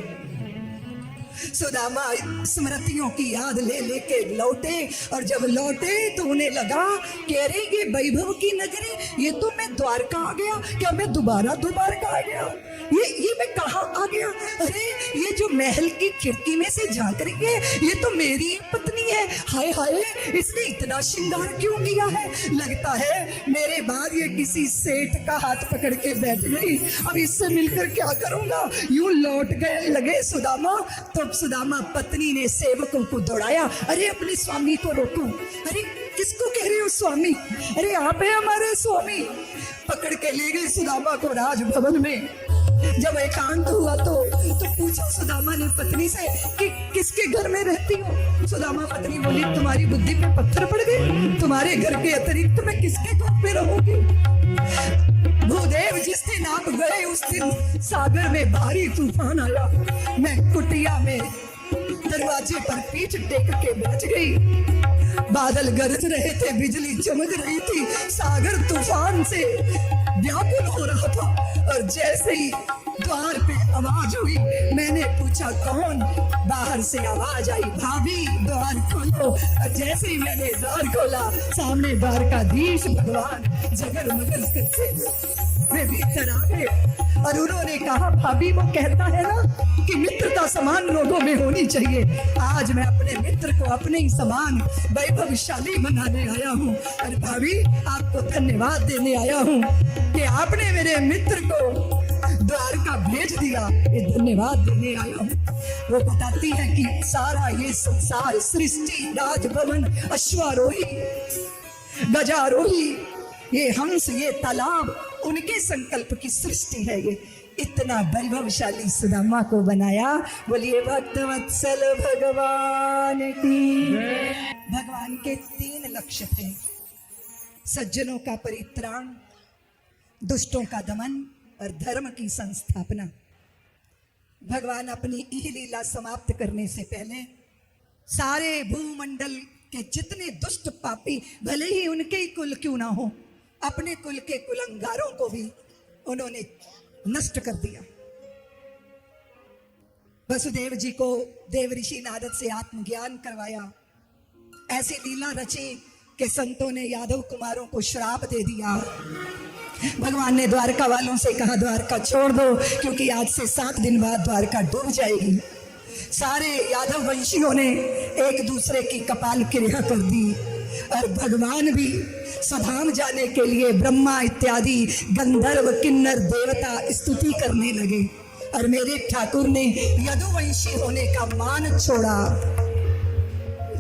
सुदामा स्मृतियों की याद ले लेके लौटे, और जब लौटे तो उन्हें लगा कि अरे ये वैभव की नगरी, ये तो मैं द्वारका आ गया, क्या मैं दोबारा द्वारका आ गया? ये मैं कहाँ आ गया? अरे ये जो महल की खिड़की में से झांक रही है ये तो मेरी पत्नी है। हाय हाय इसने इतना श्रृंगार क्यों किया है? लगता है मेरे बाद ये किसी सेठ का हाथ पकड़ के बैठ गई, अब इससे मिलकर क्या करूंगा? यूं लौट गए लगे सुदामा। तो सुदामा पत्नी ने सेवकों को दौड़ाया, अरे अपने स्वामी को रोको। अरे किसको कह रहे हो स्वामी? अरे आप है हमारे स्वामी। पकड़ के ले गए सुदामा को राजभवन में। जब एकांत हुआ तो पूछा सुदामा ने पत्नी से कि किसके घर में रहती हो? सुदामा पत्नी बोली तुम्हारी बुद्धि पे पत्थर पड़ गए, तुम्हारे घर के अतिरिक्त मैं किसके घर पे रहूंगी? भूदेव जिस दिन आप गए उस दिन सागर में भारी तूफान आया। मैं कुटिया में दरवाजे पर पीठ टेक के बैठ गई। बादल गरज रहे थे, बिजली चमक रही थी, सागर तूफान से व्याकुल हो रहा था। और जैसे ही द्वार पे आवाज हुई, मैंने पूछा कौन? बाहर से आवाज आई, भाभी द्वार खोलो। जैसे ही मैंने द्वार खोला, सामने द्वारकाधीश भगवान जगर मगर करते वे भीतर आ गए और उन्होंने कहा, भाभी वो कहता है ना कि मित्रता समान लोगों में होनी चाहिए। आज मैं अपने मित्र को अपने ही समान वैभवशाली बनाने आया हूँ और भाभी आपको धन्यवाद देने आया हूँ कि आपने मेरे मित्र को द्वारका भेज दिया, ये धन्यवाद देने आया हूँ। वो बताती है कि सारा ये संसार, सृष्टि, राजभवन, अश्वारोही, गजारोही, ये हंस, ये तालाब उनके संकल्प की सृष्टि है। ये इतना वैभवशाली सुदामा को बनाया। बोलिए भक्तवत्सल भगवान की। भगवान के 3 लक्ष्य थे, सज्जनों का परित्राण, दुष्टों का दमन और धर्म की संस्थापना। भगवान अपनी यह लीला समाप्त करने से पहले सारे भूमंडल के जितने दुष्ट पापी, भले ही उनके ही कुल क्यों ना हो, अपने कुल के कुलंगारों को भी उन्होंने नष्ट कर दिया। वसुदेव जी को देव ऋषि नारद से आत्मज्ञान करवाया, ऐसी लीला रची कि संतों ने यादव कुमारों को श्राप दे दिया। भगवान ने द्वारका वालों से कहा, द्वारका छोड़ दो, क्योंकि आज से 7 दिन बाद द्वारका डूब जाएगी। सारे यादव वंशियों ने एक दूसरे की कपाल क्रिया कर दी और भगवान भी स्वधाम जाने के लिए ब्रह्मा इत्यादि गंधर्व किन्नर देवता स्तुति करने लगे और मेरे ठाकुर ने यदुवंशी होने का मान छोड़ा।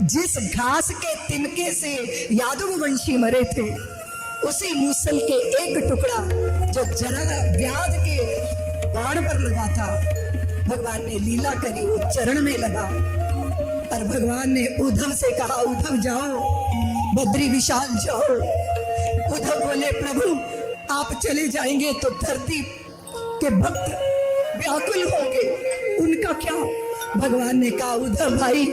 जिस घास के तिनके से यादव वंशी मरे थे, उसी मूसल के एक टुकड़ा जो जरा व्याध के बाण पर लगा था, भगवान ने लीला करी, वो चरण में लगा और भगवान ने उद्धव से कहा, उद्धव जाओ, बद्री विशाल जाओ। उद्धव बोले, प्रभु आप चले जाएंगे तो धरती के भक्त व्याकुल होंगे, उनका क्या? भगवान ने कहा, उद्धव भाई,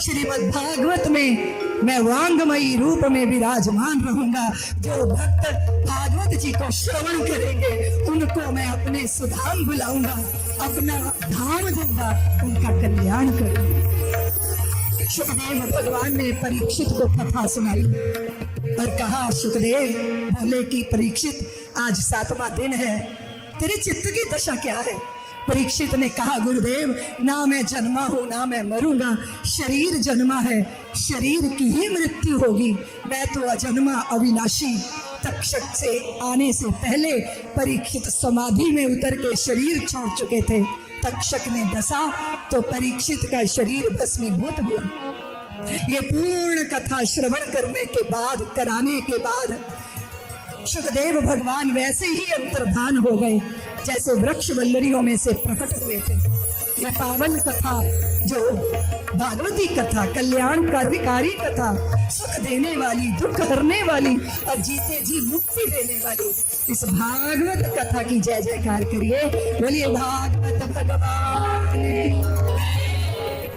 श्रीमद् भागवत में मैं वांगमयी रूप में विराजमान रहूंगा। जो भक्त भागवत जी को श्रवण करेंगे उनको मैं अपने सुधाम बुलाऊंगा, अपना धाम दूंगा, उनका कल्याण करूंगा। सुखदेव भगवान ने परीक्षित को कथा सुनाई और कहा, सुखदेव बोले कि परीक्षित आज 7वां दिन है, तेरे चित्त की दशा क्या है? परीक्षित ने कहा, गुरुदेव ना मैं जन्मा हूं ना मैं मरूंगा, शरीर जन्मा है, शरीर की ही मृत्यु होगी, मैं तो अजन्मा अविनाशी। तक्षक से आने से पहले परीक्षित समाधि में उतर के शरीर छोड़ चुके थे। तक्षक ने डसा तो परीक्षित का शरीर भस्मीभूत हुआ। ये पूर्ण कथा श्रवण करने के बाद, कराने के बाद सुखदेव भगवान वैसे ही अंतर्धान हो गए जैसे वृक्ष वल्लरियों में से प्रकट हुए थे। यह पावन कथा, जो भागवती कथा, कल्याणकारी कथा, सुख देने वाली, दुख हरने वाली और जीते जी मुक्ति देने वाली, इस भागवत कथा की जय जयकार करिए। बोलिए भागवत भगवान।